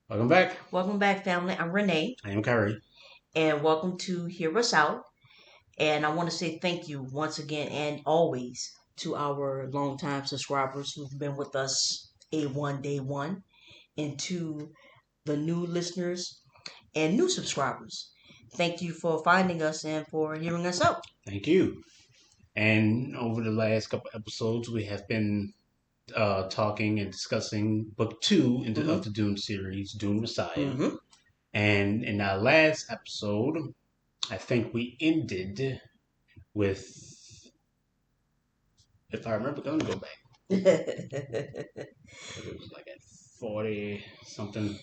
Welcome back. Welcome back, family. I'm Renee, I am Kyrie. and welcome to Hear Us Out. And I want to say thank you once again and always to our longtime subscribers who've been with us A1 day one, and to the new listeners and new subscribers. Thank you for finding us and for hearing us out. Thank you. And over the last couple episodes, we have been talking and discussing book two of Mm-hmm. the Dune series, Dune Messiah. Mm-hmm. And in our last episode, I think we ended with, if I remember, let me go back. It was like at 40 something.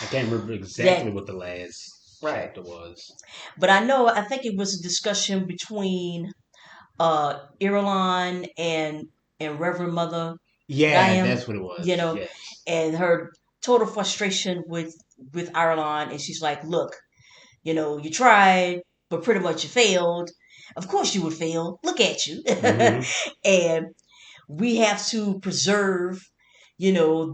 I can't remember exactly that what the last right. chapter was. But I think it was a discussion between Irulan and Reverend Mother Yeah, Diane, that's what it was. you know, Yes. and her total frustration with Ireland, and she's like, "Look, you tried, but pretty much you failed. Of course you would fail. Look at you." Mm-hmm. And we have to preserve,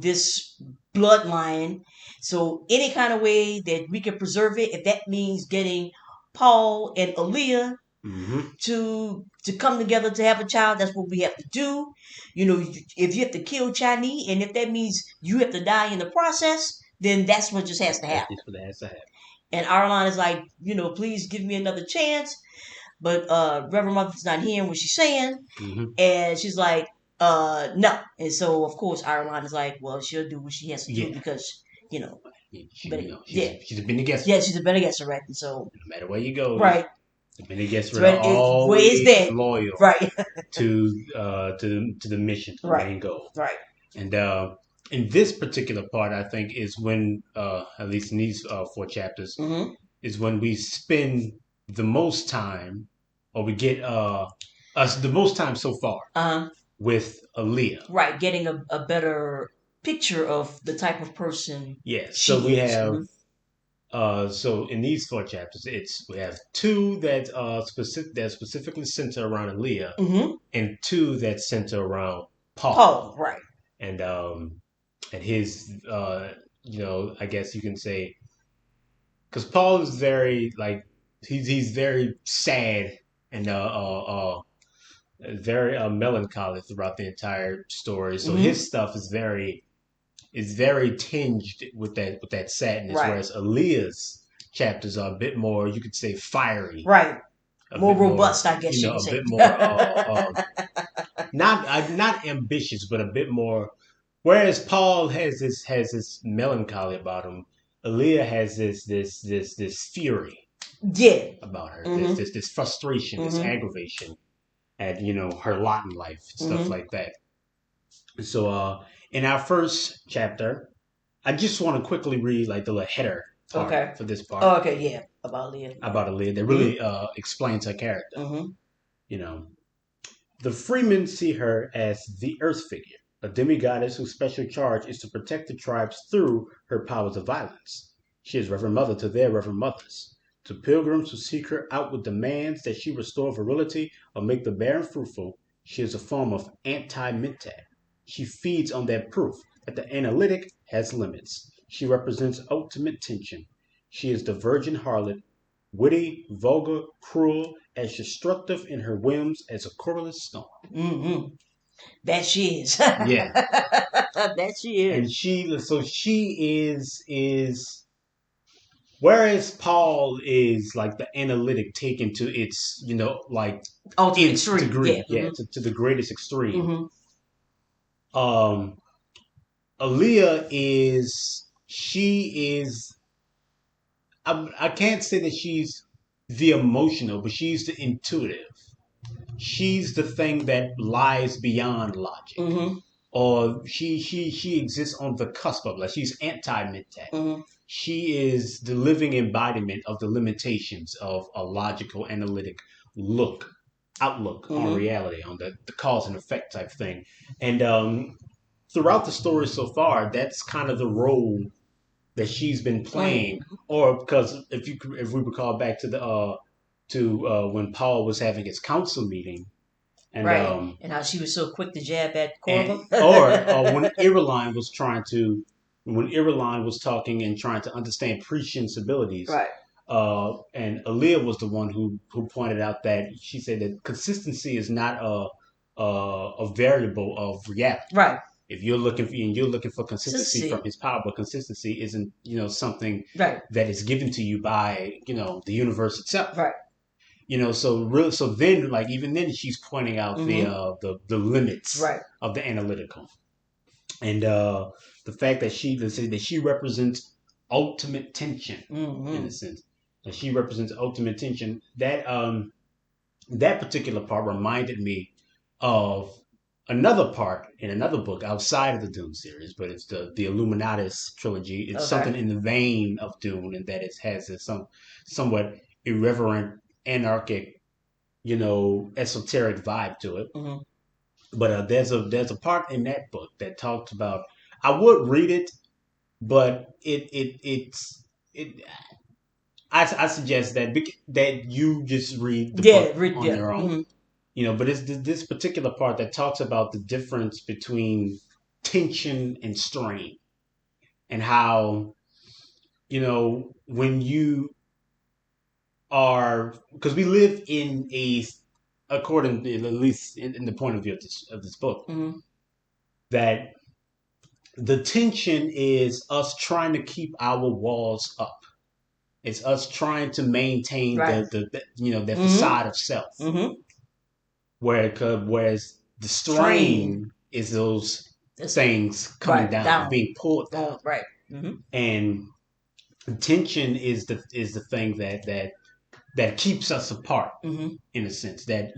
this bloodline. So any kind of way that we can preserve it, if that means getting Paul and Aaliyah Mm-hmm. to come together to have a child, that's what we have to do. If you have to kill Chinese, and if that means you have to die in the process, then that's what just has to That's happen. just what has to happen. And Arlon is like, please give me another chance. But Reverend Mother's not hearing what she's saying, Mm-hmm. and she's like, no. And so of course Arlon is like, well, she'll do what she has to do Yeah. because you know, She, but she's yeah, she's a Bene Gesserit. yeah, she's a better guesser, right? And so No matter where you go, right, the Bene Gesserit so are where is always that? loyal Right, to the mission, to the right, main goal. right. And in this particular part, I think is when, at least in these four chapters, Mm-hmm. is when we spend the most time, or we get us the most time so far Uh-huh. with Aaliyah. Right, getting a better picture of the type of person Yes. So we she is. have Mm-hmm. so in these four chapters, we have two that specifically center around Aaliyah, Mm-hmm. and two that center around Paul, Paul, right. and his I guess you can say, because Paul is very like he's very sad and very melancholy throughout the entire story. So Mm-hmm. his stuff is very tinged with that sadness, Right, whereas Aaliyah's chapters are a bit more, you could say, fiery, right. a More bit more, robust, I guess you can a say. bit more, not ambitious, but a bit more. Whereas Paul has this melancholy about him, Aaliyah has this fury Yeah. about her, Mm-hmm. this frustration, this Mm-hmm. aggravation at her lot in life, stuff Mm-hmm. like that. So in our first chapter, I just want to quickly read like the little header part Okay. for this part Oh, okay, yeah. About Leah. about Aaliyah that Mm-hmm. really explains her character. Mm-hmm. You know, the Freemen see her as the Earth figure, a demigoddess whose special charge is to protect the tribes through her powers of violence. She is Reverend Mother to their Reverend Mothers. To pilgrims who seek her out with demands that she restore virility or make the barren fruitful, she is a form of anti-mentat. She feeds on that proof that the analytic has limits. She represents ultimate tension. She is the virgin harlot, witty, vulgar, cruel, as destructive in her whims as a querulous storm. Mm-hmm. That she is. Yeah, That she and is. she is whereas Paul is like the analytic taken to its like Ultimate nth extreme. degree, Yeah. yeah, Mm-hmm. to the greatest extreme. Mm-hmm. Um, Aaliyah is I can't say that she's the emotional, but she's the intuitive. She's the thing that lies beyond logic, Mm-hmm. or she exists on the cusp of, like, she's anti-mentat. Mm-hmm. She is the living embodiment of the limitations of a logical analytic outlook on Mm-hmm. reality, on the cause and effect type thing. And throughout the story so far, that's kind of the role that she's been playing. Mm-hmm. Or because if we recall back to the when Paul was having his council meeting, and Right. And how she was so quick to jab at and Corvo. or when Irulan was trying to when Irulan was talking and trying to understand Priscian's abilities. Right. And Aaliyah was the one who pointed out that she said that consistency is not a variable of reality. Right. If you're looking for consistency Consistency. from his power, but consistency isn't something Right. that is given to you by the universe itself. Right. So then, like, even then she's pointing out the limits Right. of the analytical, and the fact that she represents ultimate tension in a sense. That she represents ultimate tension. That particular part reminded me of another part in another book outside of the Dune series, but it's the Illuminatus trilogy. It's Okay. something in the vein of Dune, and that it has some somewhat irreverent, anarchic, esoteric vibe to it. Mm-hmm. But there's a part in that book that talks about. I would read it, but it. I suggest that you just read the Yeah. book on Yeah. your own. Mm-hmm. But it's this particular part that talks about the difference between tension and strain, and how when you are, because we live in a, according to, at least in the point of view of this book, Mm-hmm. that the tension is us trying to keep our walls up. It's us trying to maintain Right. the Mm-hmm. facade of self. Mm-hmm. Whereas the Strain. strain is those It's things coming right down, down. being pulled down, Going right. Mm-hmm. and tension is the thing that keeps us apart, Mm-hmm. in a sense, that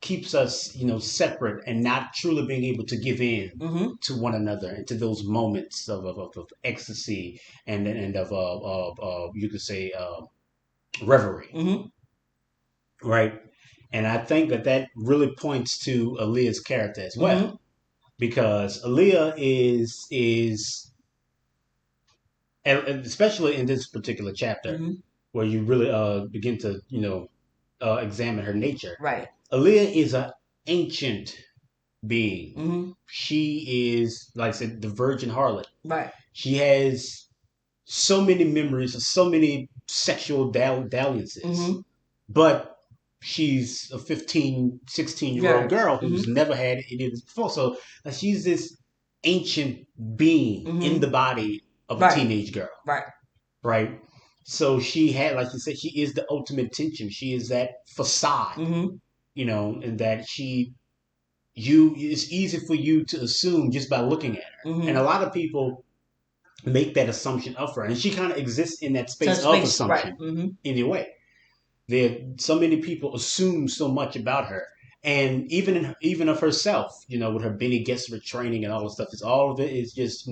keeps us separate and not truly being able to give in Mm-hmm. to one another and to those moments of ecstasy and of you could say reverie, Mm-hmm. right? And I think that really points to Aaliyah's character as well, Mm-hmm. because Aaliyah is and especially in this particular chapter Mm-hmm. where you really begin to examine her nature. Right. Aaliyah is an ancient being. Mm-hmm. She is, like I said, the virgin harlot. Right. She has so many memories of so many sexual dalliances, Mm-hmm. but she's a 15, 16-year-old Yeah. girl Mm-hmm. who's never had any of this before. So she's this ancient being in Mm-hmm. the body of a Right. teenage girl, Right. right? So she had, like you said, she is the ultimate tension. She is that facade, Mm-hmm. and that it's easy for you to assume just by looking at her. And Mm-hmm. a lot of people make that assumption of her. And she kind of exists in that space Touch of space. Right. assumption Mm-hmm. anyway. There, so many people assume so much about her. And even of herself, with her Benny Gesserit training and all this stuff, all of it is just,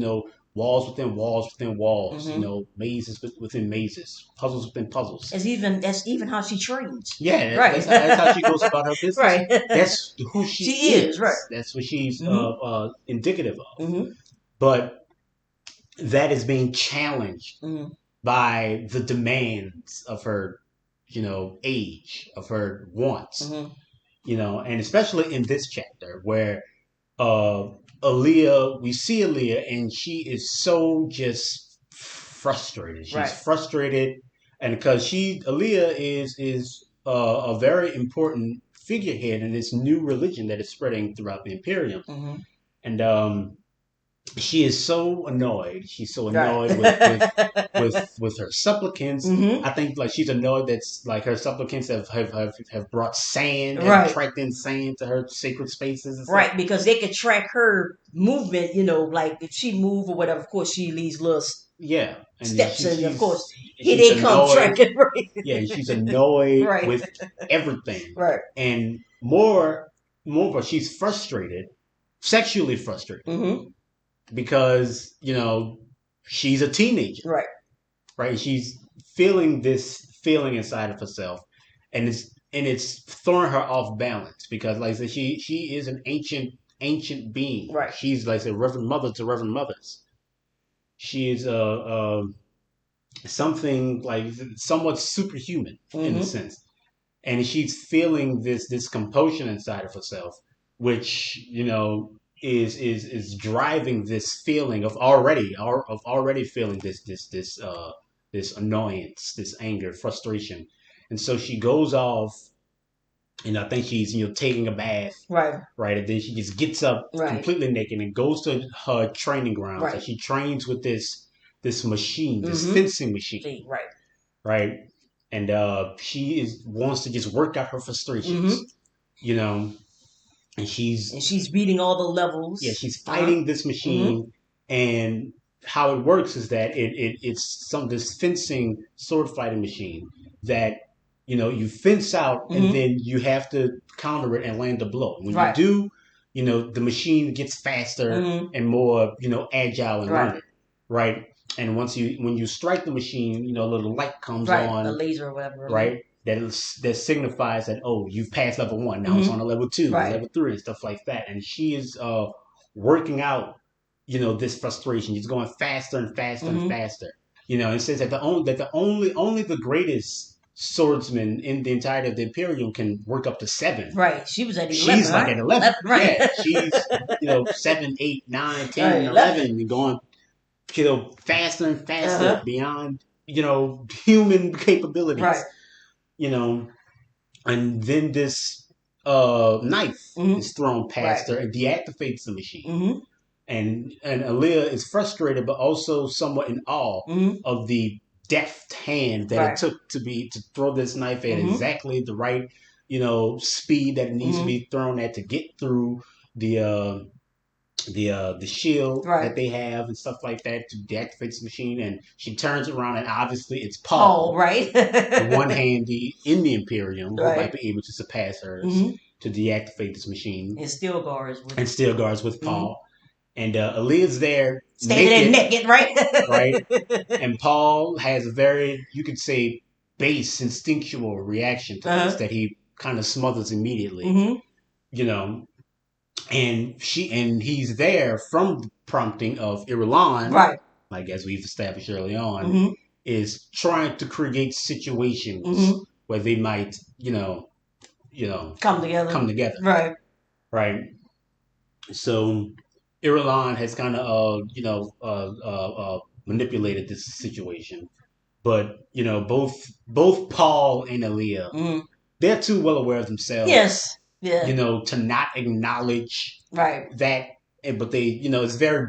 walls within walls within walls, Mm-hmm. mazes within mazes, puzzles within puzzles. That's even how she trains. Yeah, Right. that's how she goes about her business. Right. That's who she She is. is right. That's what she's Mm-hmm. indicative of. Mm-hmm. But that is being challenged Mm-hmm. by the demands of her, age, of her wants, Mm-hmm. and especially in this chapter where uh, we see Aaliyah, and she is so just frustrated. She's Right. frustrated, and because Aaliyah is a very important figurehead in this new religion that is spreading throughout the Imperium, Mm-hmm. and she is so annoyed. She's so Right. annoyed with her supplicants. Mm-hmm. I think like she's annoyed that's like her supplicants have brought sand, have Right. tracked in sand to her sacred spaces and stuff. Right, because they could track her movement, like if she move or whatever, of course she leaves little Yeah, and steps and of course here she's they come annoyed. tracking right. Yeah, and she's annoyed Right. with everything, Right. and more, she's frustrated, sexually frustrated, Mm-hmm. because she's a teenager, Right. right? She's feeling this feeling inside of herself, and it's throwing her off balance because, like I said, she is an ancient being. Right. She's like I said, Reverend Mother to Reverend Mothers. She is something like somewhat superhuman in a Mm-hmm. sense, and she's feeling this compulsion inside of herself, which is driving this feeling of already feeling this annoyance, this anger, frustration, and so she goes off, and I think she's taking a bath, Right. right, and then she just gets up Right. completely naked and goes to her training grounds, and Right. she trains with this machine, this Mm-hmm. fencing machine, See, right. right, and she is wants to just work out her Mm-hmm. frustrations, you know, and And she's beating all the yeah, levels. she's Uh-huh. fighting this Mm-hmm. machine, and how it works is that it's some this fencing sword fighting machine that you fence out, and Mm-hmm. then you have to counter it and land a blow. When you Right. do, the machine gets faster Mm-hmm. and more agile and Right. learning, right? And when you strike the machine, a little light comes Right. A on, laser or whatever. right? That signifies that, oh, you've passed level one. Now it's Mm-hmm. on to level two, Right. level three, and stuff like that. And she is working out, this frustration. She's going faster and faster and Mm-hmm. faster. It says that only the greatest swordsman in the entirety of the Imperium can work up to seven. Right. She was at 11, She's like right? at 11. 11, right. Yeah, she's 7, 8, 9, 10, Right. and 11. 11, and going faster and faster Uh-huh. beyond human Right. capabilities. you know, and then this knife Mm-hmm. is thrown Right. past her and deactivates the machine. Mm-hmm. And Alia is frustrated, but also somewhat in awe Mm-hmm. of the deft hand that it Right. took to throw this knife at Mm-hmm. exactly the right speed that it needs to Mm-hmm. be thrown at to get through the uh, the shield Right. that they have and stuff like that to deactivate this machine. And she turns around, and obviously it's Paul, Paul, right? the one handy in the Imperium, who might Right. be able to surpass hers Mm-hmm. to deactivate this machine, And steel guards with and still guards with mm-hmm. Paul. And Aaliyah's there Standing there naked, naked, right? right? And Paul has a very, you could say, base instinctual reaction to this Uh-huh. that he kind of smothers immediately, Mm-hmm. you know. And he's there from the prompting of Irulan, Right. like as we've established early on, Mm-hmm. is trying to create situations Mm-hmm. where they might, Come together. come together, Right. right? So Irulan has kind of, manipulated this situation, but both Paul and Aaliyah, Mm-hmm. they're too well aware of themselves, Yes. Yeah. to not acknowledge Right. that, but they, it's very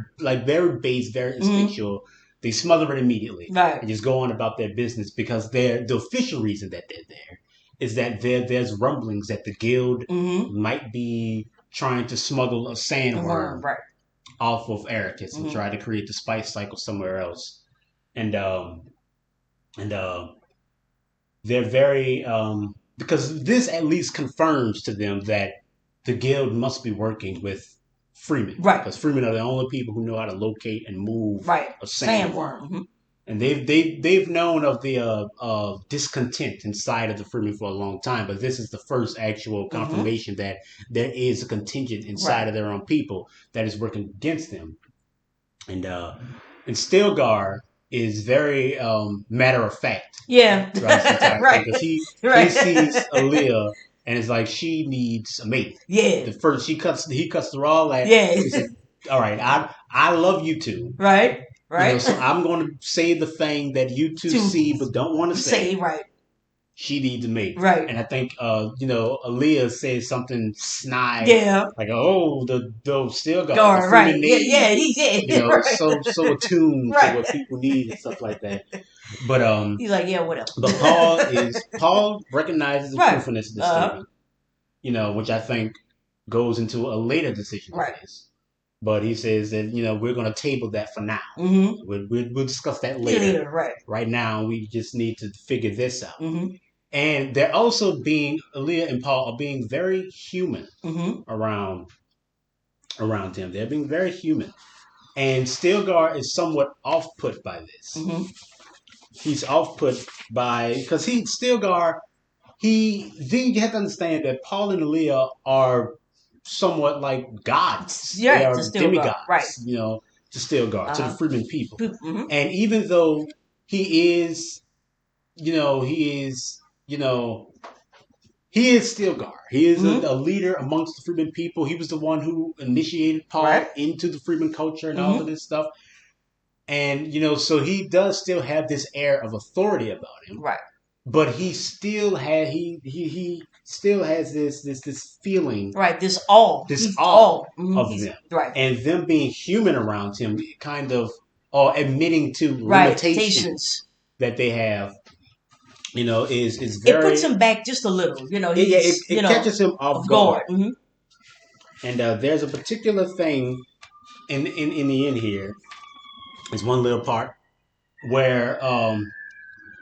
base, very Mm-hmm. instinctual. They smother it immediately Right. and just go on about their business, because the official reason that they're there is that there's rumblings that the guild Mm-hmm. might be trying to smuggle a The worm. sandworm Right. off of Arrakis and Mm-hmm. try to create the spice cycle somewhere else. And they're very, because this at least confirms to them that the guild must be working with Freeman, Right. because Freeman are the only people who know how to locate and move Right. a sandworm. Sandworm. Mm-hmm. And they've known of the discontent inside of the Freeman for a long time, but this is the first actual Mm-hmm. confirmation that there is a contingent inside Right. of their own people that is working against them. And Stilgar is very matter of fact Yeah. throughout this entire thing, Right. because he Right. sees Aaliyah and is like, she needs a mate. Yeah. The first he cuts through all that. Yeah. He said, "All right, I love you two, Right. Right. so I'm going to say the thing that you two To see but don't want to say. say right. She needs a mate." Right. And I think Aaliyah says something snide, Yeah. like, "Oh, the Stilgar, the Guard. Freeman Right. Yeah. needs." Yeah. He did. It's Right. so attuned to Right. what people need and stuff like that. But He's like, yeah, whatever. but Paul recognizes the Right. truthfulness of the Uh-huh. statement, which I think goes into a later decision Right. of his. But he says that we're going to table that for now. Mm-hmm. We'll discuss that later. Right. Right now, we just need to figure this out. Mm-hmm. And they're also Aaliyah and Paul are being very human Mm-hmm. around him. They're being very human. And Stilgar is somewhat off-put by this. Mm-hmm. He's off-put because Stilgar, then you have to understand that Paul and Aaliyah are somewhat like gods. Yeah, they are to Stilgar, demigods, right. to Stilgar, to the Freeman people. Mm-hmm. And even though he is, he is, he is Stilgar. He is Mm-hmm. a leader amongst the Freeman people. He was the one who initiated Right. Paul into the Freeman culture and all Mm-hmm. of this stuff. And so he does still have this air of authority about him, Right. but he still has this feeling, Right. This all. this He's awe all. Mm-hmm. of He's them, right. and them being human around him, kind of, or admitting to Right. limitations Stations. that they have, is It puts very. him back just a little. Yeah, He's it catches him off of guard. guard. Mm-hmm. And there's a particular thing in the end here. There's one little part where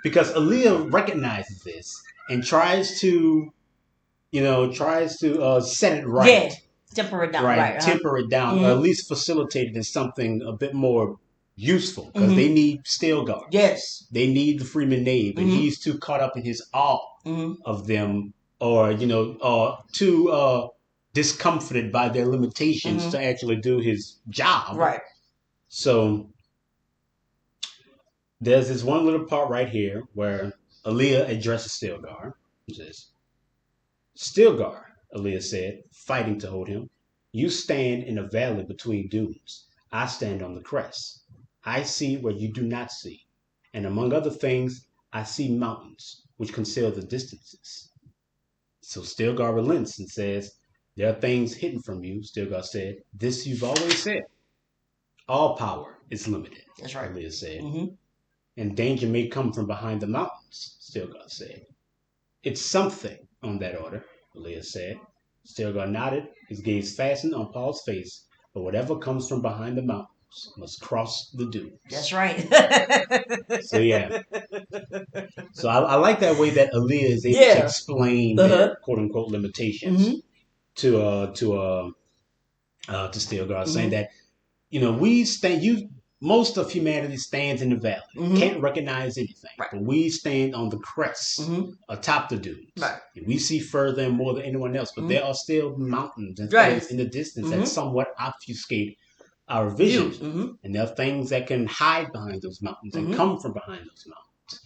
because Aaliyah recognizes this and tries to set it Yeah. right, Temper it down. right, Right. temper it down, or at Mm-hmm. least facilitate it in something a bit more useful, because they Mm-hmm. need Stilgar. Yes. They need the Freeman name, but Mm-hmm. he's too caught up in his awe Mm-hmm. of them, or too discomforted by their limitations Mm-hmm. to actually do his job. Right. So there's this one little part right here where Aaliyah addresses Stilgar. She says, "Stilgar," Aaliyah said, fighting to hold him, "you stand in a valley between dunes. I stand on the crest. I see where you do not see. And among other things, I see mountains, which conceal the distances." So Stilgar relents and says, "There are things hidden from you," Stilgar said. "This you've always said. All power is limited," That's right. Aaliyah said. Mm-hmm. "And danger may come from behind the mountains," Stilgar said. "It's something on that order," Aaliyah said. Stilgar nodded, his gaze fastened on Paul's face. "But whatever comes from behind the mountains must cross the dunes." That's right. So yeah, so I like that way that Aaliyah is able to Yeah. explain Uh-huh. their quote unquote limitations Mm-hmm. to Stilgar, saying Mm-hmm. that we stand. Most of humanity stands in the valley, Mm-hmm. can't recognize anything, Right. but we stand on the crest, Mm-hmm. atop the dunes. Right. And we see further and more than anyone else, but Mm-hmm. there are still mountains and Right. things in the distance that Mm-hmm. somewhat obfuscate our vision. Views. Mm-hmm. And there are things that can hide behind those mountains and Mm-hmm. come from behind those mountains.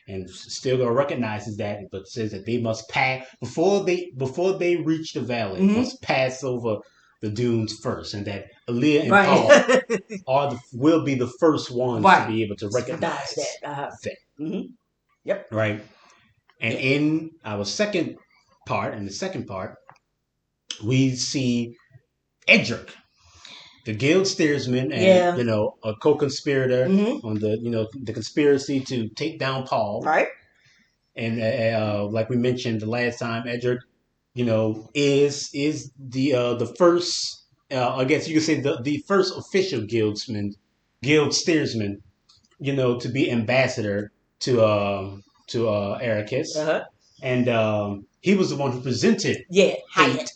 And Stilgar recognizes that, but says that they must pass before they reach the valley, Mm-hmm. must pass over the dunes first, and that Alia and Paul Right. will be the first ones to Right. be able to Recognize recognize that. Uh-huh. that, Mm-hmm. Yep. right? And Yeah. in our second part, we see Edric, the guild steersman, Yeah. and a co-conspirator Mm-hmm. on the conspiracy to take down Paul. Right. And like we mentioned the last time, Edric, is the first. I guess you could say the first official guild steersman, to be ambassador to Arrakis, Uh-huh. and he was the one who presented Yeah. Hate,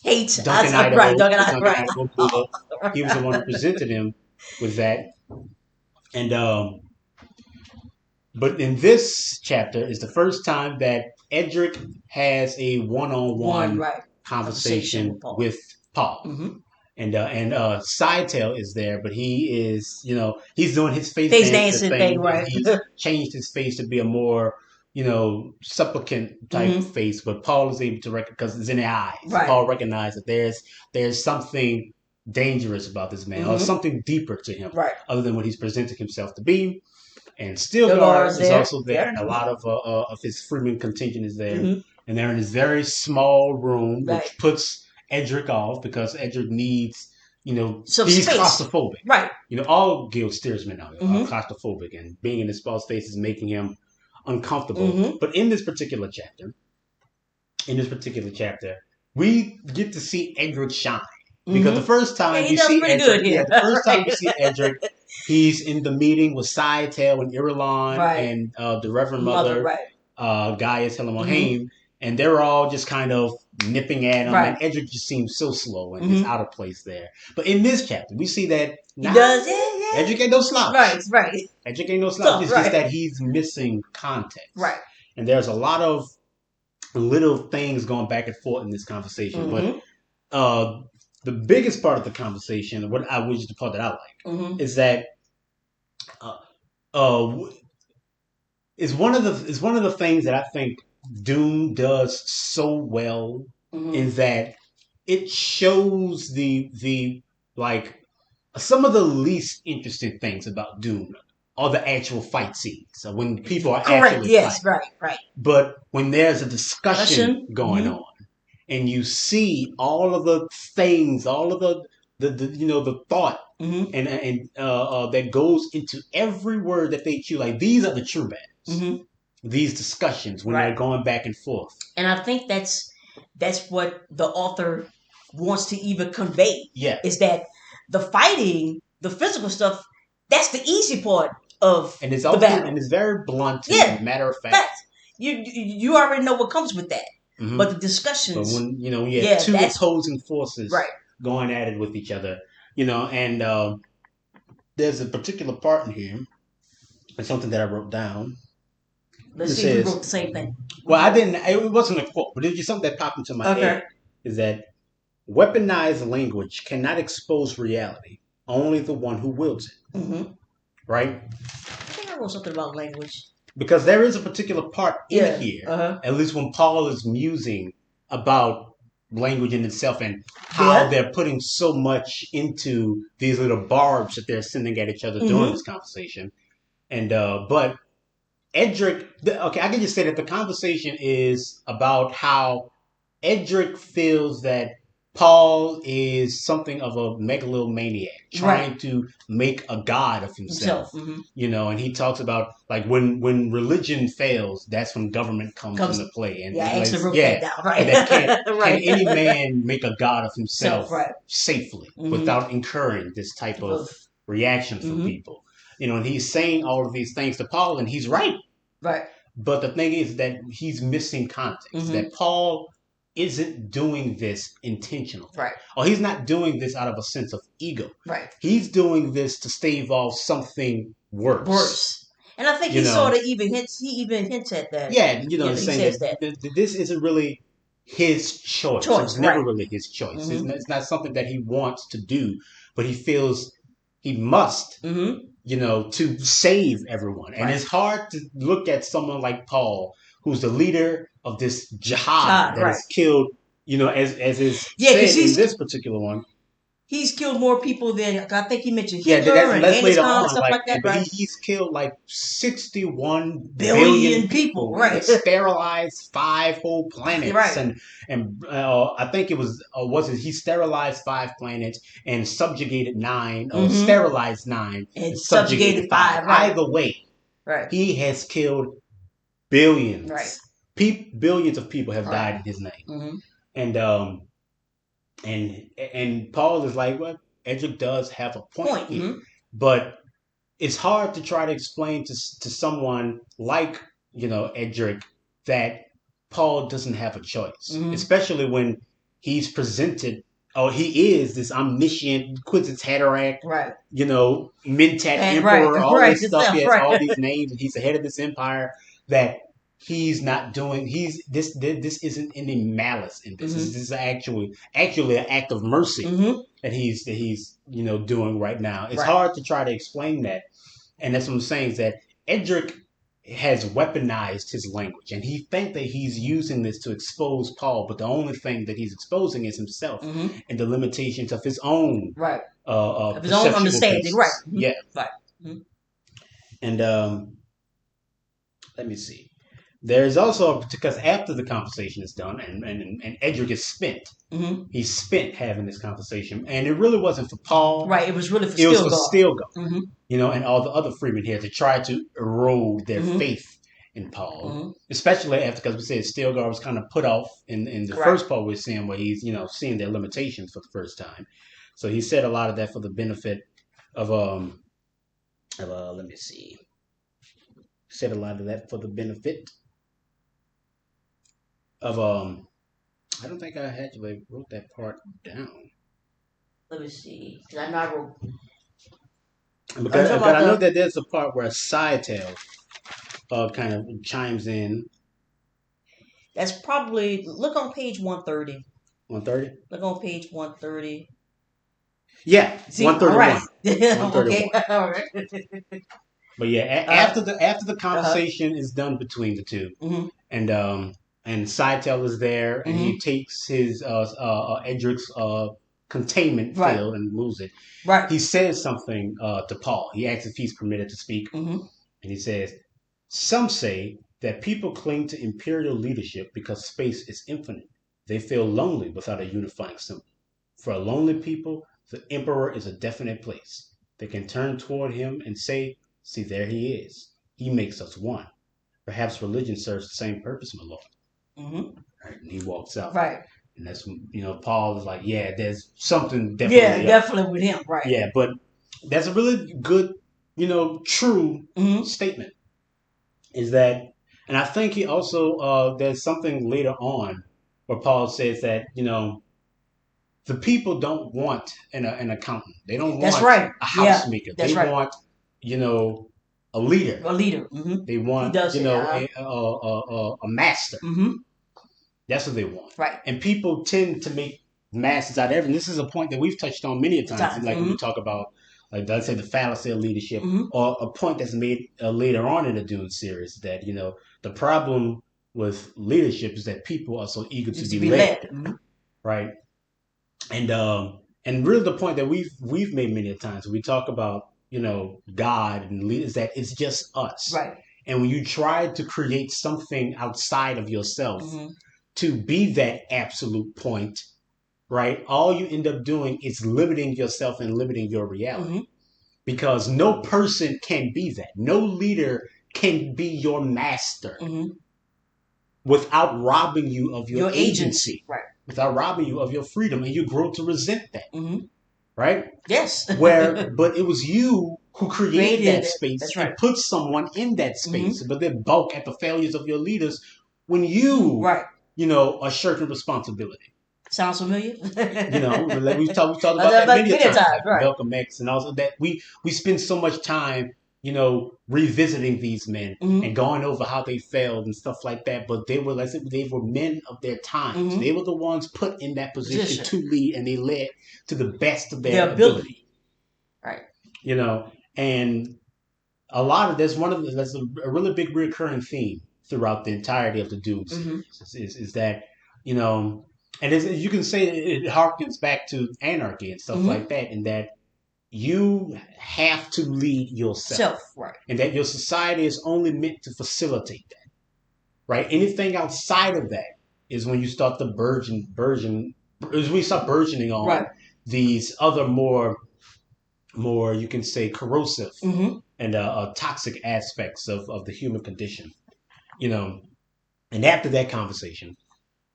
Hate. Duncan Right. Idaho, Duncan. Duncan Right. Idaho Blue. He was the one who presented him with that, and but in this chapter is the first time that Edric has a One. one-on-one Right. conversation Paul. with Paul. Mm-hmm. And Sidetail is there, but he is, he's doing his face dancing thing, right? He's changed his face to be a more, supplicant type Mm-hmm. face. But Paul is able to because it's in the eyes. Right. Paul recognizes that there's something dangerous about this man, or Mm-hmm. something deeper to him, Right. other than what he's presenting himself to be. And Stilgar is there. also there, Yeah. and a lot of his Freeman contingent is there. Mm-hmm. And they're in this very small room, Right. which puts Edric off because Edric needs, Some he's space. claustrophobic. Right. All guild steersmen are Mm-hmm. claustrophobic, and being in this small space is making him uncomfortable. Mm-hmm. But in this particular chapter, we get to see Edric shine. Because Mm-hmm. the first time he you does see pretty Edric, good here. the first time you see Edric, he's in the meeting with Sidetail and Irulan Right. and the Reverend Mother, Right. Gaius Helamohaim, and they're all just kind of nipping at him, Right. and Edric just seems so slow and Mm-hmm. is out of place there. But in this chapter, we see that He does. Yeah. Edric ain't no slouch. Right. Edric ain't no slouch. It's Right. just that he's missing context. Right. And there's a lot of little things going back and forth in this conversation. Mm-hmm. But the biggest part of the conversation, which is the part that I like, Mm-hmm. is that is one of the things that I think Dune does so well Hmm. in that it shows the like some of the least interesting things about Dune are the actual fight scenes. So when people are Correct. actually Yes. fighting. Right. Right. But when there's a discussion Discussion. going Hmm. on and you see all of the things, all of the the thought Hmm. and that goes into every word that they choose. Like these are the true battles. Hmm. These discussions when they're Right. going back and forth. And I think that's what the author wants to even convey Yeah, is that the fighting, the physical stuff, that's the easy part of and it's the often battle. and it's very blunt Yeah, and matter of fact. facts. You already know what comes with that, Hmm. but the But discussions, when you have yeah, two that's opposing forces right. going at it with each other, and there's a particular part in here. It's something that I wrote down. Let's It see if we says, wrote the same thing. well, I didn't. It wasn't a quote, but it was just something that popped into my head. Okay. Is that weaponized language cannot expose reality, only the one who wields it, Mm-hmm. right? I think I wrote something about language. Because there is a particular part in Yeah. here, Uh huh. at least when Paul is musing about language in itself and how Yeah. they're putting so much into these little barbs that they're sending at each other during Mm-hmm. this conversation. And but Edric, okay, I can just say that the conversation is about how Edric feels that Paul is something of a megalomaniac, Right. trying to make a god of himself. Himself. Mm-hmm. And he talks about like when religion fails, that's when government comes into Comes. play, Yeah, and I actually like wrote that yeah, down. and Right. that can Right. any man make a god of Self. himself Right. safely Mm-hmm. without incurring this type of Of. reaction from Mm-hmm. people. And he's saying all of these things to Paul, and he's right. Right. But the thing is that he's missing context. Mm-hmm. That Paul isn't doing this intentionally. Right. Or he's not doing this out of a sense of ego. Right. He's doing this to stave off something worse. Worse. And I think You he know, sort of even hints. He even hints at that. yeah, Yeah, he's he saying says that that this isn't really his choice. It was choice. never Right. really his choice. Mm-hmm. It's not something that he wants to do, but he feels he must, Mm-hmm. to save everyone. And Right. it's hard to look at someone like Paul, who's the leader of this jihad Child. that Right. has killed, as is Yeah, because said in this particular one. he's killed more people than I think he mentioned Yeah, Hitler and that's Genghis later Khan and on. stuff Like, like that. but Right. he's killed like 61 billion Billion people. people and Right. sterilized 5 whole You're planets. right. And I think it was it he sterilized 5 planets and subjugated 9, or Mm-hmm. sterilized 9 and And subjugated subjugated 5. five. Right. Either way, Right. he has killed Right. billions. Billions of people have Right. died in his name. Mm-hmm. And and Paul is like, well, Edric does have a point Point. here, Mm-hmm. but it's hard to try to explain to someone like Edric that Paul doesn't have a choice, Mm-hmm. especially when he's presented. Oh, he is this omniscient Quintus Haderach, Right. Mentat And right. Emperor, all Right. this stuff. He Yourself. has Right. all these names, and he's the head of this empire. That he's not doing. He's this isn't any malice in this. Mm-hmm. This is actually an act of mercy Mm-hmm. that he's doing right now. It's Right. hard to try to explain that, and that's what I'm saying is that Edric has weaponized his language, and he thinks that he's using this to expose Paul, but the only thing that he's exposing is himself Mm-hmm. and the limitations of his own Right. Of his own perceptual understanding. Right. basis. Mm-hmm. Yeah, Right. Mm-hmm. and let me see. There's also because after the conversation is done and Edric is spent, Mm-hmm. he's spent having this conversation, and it really wasn't for Paul. Right. It was really for It was for Stilgar. Stilgar. Mm-hmm. And all the other freemen here to try to erode their Mm-hmm. faith in Paul, Mm-hmm. especially after, because we said Stilgar was kind of put off in the Right. first part we're seeing where he's seeing their limitations for the first time. So he said a lot of that for the benefit of let me see, said a lot of that for the benefit of I don't think I actually wrote that part down. Let me see. 'Cause I know I wrote. Because talking I about know the. that there's a part where Scytale kind of chimes in. That's probably look on page 130. 130. Look on page 130. Yeah, See, all 131. right. 131. Okay, all right. But yeah, Uh, after the uh-huh. conversation is done between the two, Mm-hmm. and Seitel is there, and Mm-hmm. he takes his Edric's containment Right. field and moves it. Right. He says something to Paul. He asks if he's permitted to speak, Mm-hmm. and he says, "Some say that people cling to imperial leadership because space is infinite. They feel lonely without a unifying symbol. For a lonely people, the emperor is a definite place. They can turn toward him and say, 'See, there he is. He makes us one.' Perhaps religion serves the same purpose, my lord." Mm-hmm. Right? And he walks out. Right. And that's when, Paul is like, yeah, there's something Yeah, definitely up. definitely with him. Right. Yeah, but that's a really good, true Mm-hmm. statement. Is that, and I think he also, there's something later on where Paul says that, the people don't want an accountant. They don't That's want right. a Yeah, housemaker. They that's right. want, a leader. A leader. Mm-hmm. They He want, does say, a master. mm-hmm. That's what they want. Right. And people tend to make masters out of everything. This is a point that we've touched on many times, like when Mm-hmm. we talk about, like, let's say, the fallacy of leadership, Mm-hmm. or a point that's made later on in the Dune series that, the problem with leadership is that people are so eager to Just to be be led, led. Mm-hmm. right? And really the point that we've made many times when we talk about, God and leaders, that it's just us. Right. And when you try to create something outside of yourself, Mm-hmm. to be that absolute point, right? All you end up doing is limiting yourself and limiting your reality. Mm-hmm. Because no person can be that. No leader can be your master Mm-hmm. without robbing you of your agency, Right. without robbing you of your freedom, and you grow to resent that, Mm-hmm. right? Yes. But it was you who created that Created it. space That's and right. put someone in that space, Mm-hmm. but then balk at the failures of your leaders when you, Right. are shirking responsibility. Sounds familiar? Like we talked about that many Many times, times, like right. Malcolm X, and also that we spend so much time, revisiting these men Mm-hmm. and going over how they failed and stuff like that. But they were, like I said, they were men of their times. Mm-hmm. They were the ones put in that position Position. to lead, and they led to the best of Their their ability. ability. Right. And a lot of that's a really big recurring theme throughout the entirety of the Dune Mm-hmm. series is that, and you can say it harkens back to anarchy and stuff Mm-hmm. like that, in that you have to lead yourself, Self. Right. and that your society is only meant to facilitate that, right? Anything outside of that is when you start to is when you start burgeoning on Right. these other more, you can say, corrosive Mm-hmm. and toxic aspects of the human condition, you know. And after that conversation,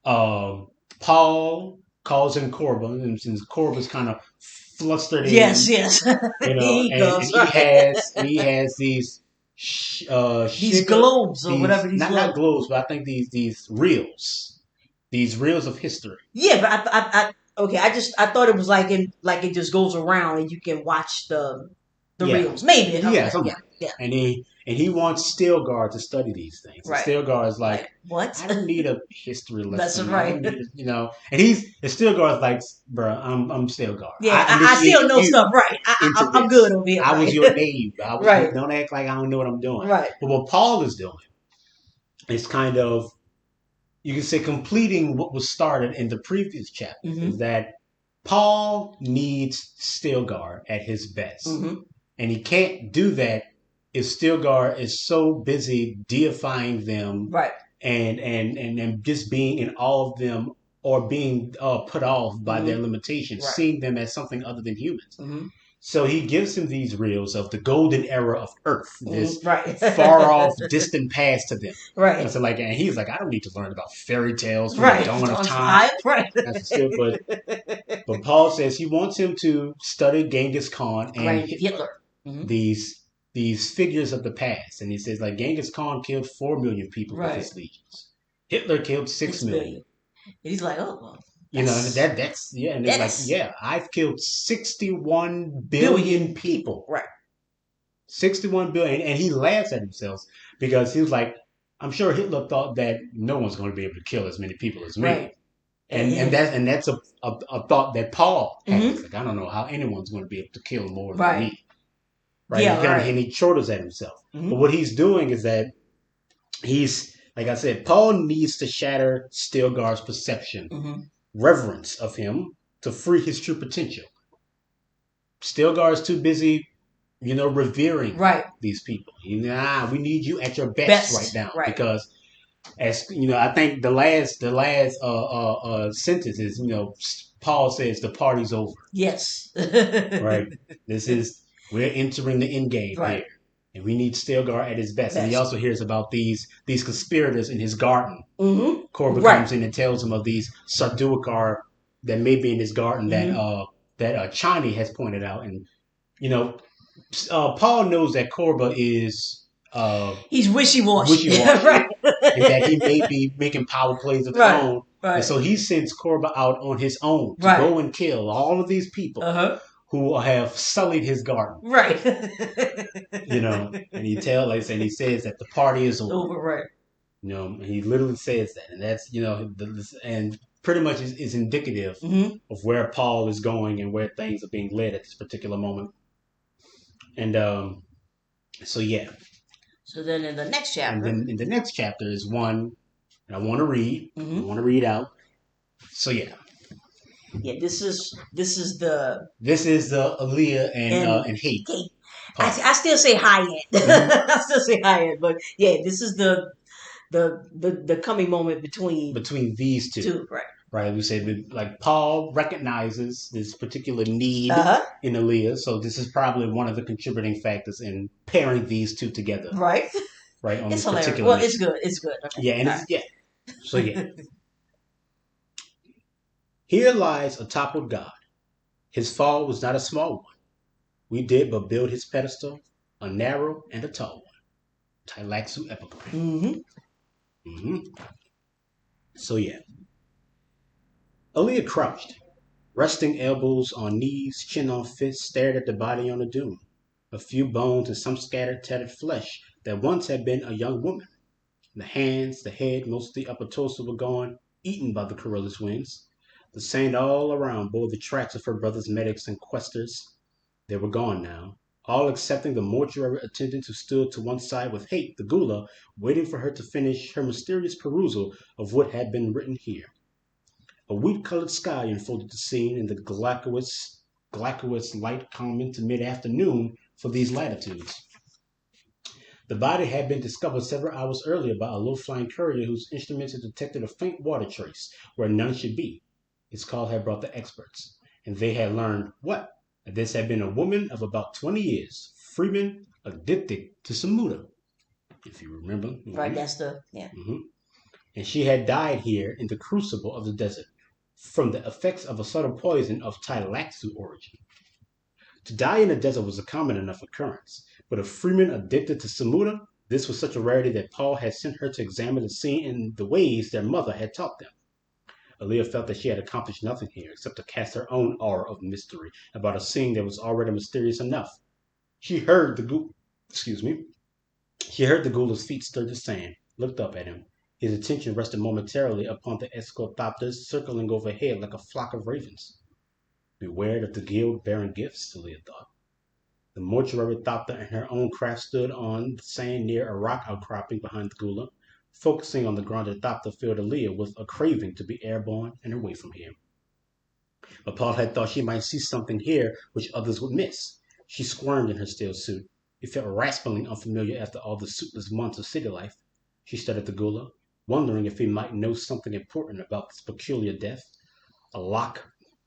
uh, Paul calls in Corbin, and since Corbin's kind of flustered Yes, in, yes. He and goes, he right. has these These sugar, globes or these whatever these not globes. globes, but I think these reels of history. Yeah, but okay, I thought it was like it just goes around and you can watch the Yeah, reels. Maybe. yeah, Okay. something Yeah. like that. Yeah. And he wants Stilgar to study these things. And Right. Stilgar is like, Like what? I don't need a history That's lesson. I right. don't need, and Stilgar is like, bro, I'm Stilgar. Yeah, I I still initiated know you stuff. Right. into I'm good this. over here. I was Right. your knave. Right. Don't act like I don't know what I'm doing. Right. But what Paul is doing is kind of, you can say, completing what was started in the previous chapters. Mm-hmm. Is that Paul needs Stilgar at his best. Mm-hmm. And he can't do that if Stilgar is so busy deifying them, Right. and just being in awe of them, or being put off by their Mm-hmm. limitations, Right. seeing them as something other than humans. Mm-hmm. So he gives him these reels of the golden era of Earth, this Right. far off, distant past to them. Right. And so, and he's like, I don't need to learn about fairy tales from the Right. dawn of On time. time. Right. That's still, but Paul says he wants him to study Genghis Khan and Right. Hitler. Hitler. Mm-hmm. These figures of the past, and he says, like, Genghis Khan killed 4 million people with Right. his legions. Hitler killed 6 million. And he's like, oh, well, And that's and it's like, yeah, I've killed 61 billion people. Right. 61 billion, and he laughs at himself because he was like, I'm sure Hitler thought that no one's going to be able to kill as many people as me. Right. And that's a thought that Paul has. Mm-hmm. Like, I don't know how anyone's going to be able to kill more than Right. me. Right. Yeah, right. And he chortles at himself. Mm-hmm. But what he's doing is that he's like I said, Paul needs to shatter Stilgar's perception, Mm-hmm. reverence of him to free his true potential. Stilgar is too busy, revering Right. these people. We need you at your best right Best. now Right. because, as I think the last sentence is, Paul says the party's over. Yes. Right. This is we're entering the end game Right. here, and we need Stilgar at his best. And he Best. also hears about these conspirators in his garden. Mm-hmm. Korva Right. comes in and tells him of these Sarduikar that may be in his garden Mm-hmm. that Chani has pointed out, and you know Paul knows that Korva is He's wishy-washy. wishy-washy Right. and that he may be making power plays of his Right. own. And Right. so he sends Korva out on his own to Right. go and kill all of these people Uh-huh. who have sullied his garden. Right. And he says that the party is over. Over. Right. He literally says that, and that's and pretty much is indicative Mm-hmm. of where Paul is going and where things are being led at this particular moment. And so yeah, So then in the next and chapter. then in the next chapter is one that I want to read. I Mm-hmm. want to read out. So yeah, Yeah. This is the this is the Alia and Hate okay. part. I still say high end. Mhm. I still say high end, but yeah, this is the coming moment between Between these two. right. Right, we said like Paul recognizes this particular need Uh-huh. in Aaliyah, so this is probably one of the contributing factors in pairing these two together, Right. right, on It's this hilarious. particular Well, it's mission. good. It's good. Okay. Yeah, and All it's yeah. So yeah, here lies a toppled god. His fall was not a small one. We did but build his pedestal, a narrow and a tall one. Tylaxu epigram. Mm-hmm. hmm So yeah, Aaliyah crouched, resting elbows on knees, chin on fist, stared at the body on the dune. A few bones and some scattered, tattered flesh that once had been a young woman. The hands, the head, most of the upper torso were gone, eaten by the Corolla's wings. The sand all around bore the tracks of her brother's medics and questers. They were gone now, all excepting the mortuary attendant who stood to one side with Hate, the Gula, waiting for her to finish her mysterious perusal of what had been written here. A wheat-colored sky enfolded the scene, and the glacious light come into mid-afternoon for these latitudes. The body had been discovered several hours earlier by a low-flying courier whose instruments had detected a faint water trace where none should be. His call had brought the experts, and they had learned what? That this had been a woman of about 20 years, Freeman, addicted to Samuda, if you remember. Right. That's the Mm-hmm. And she had died here in the crucible of the desert from the effects of a subtle poison of Tylaxu origin. To die in the desert was a common enough occurrence, but a Freeman addicted to Samuda, this was such a rarity that Paul had sent her to examine the scene in the ways their mother had taught them. Aaliyah felt that she had accomplished nothing here except to cast her own aura of mystery about a scene that was already mysterious enough. She heard the Gula's feet stir the sand, looked up at him. His attention rested momentarily upon the escortopters circling overhead like a flock of ravens. Beware of the guild bearing gifts, Aaliyah thought. The mortuary thopter and her own craft stood on the sand near a rock outcropping behind the Gula. Focusing on the grounded thopter filled Aaliyah with a craving to be airborne and away from here. But Paul had thought she might see something here which others would miss. She squirmed in her steel suit. It felt raspingly unfamiliar after all the suitless months of city life. She studied the Gula, wondering if he might know something important about this peculiar death. A lock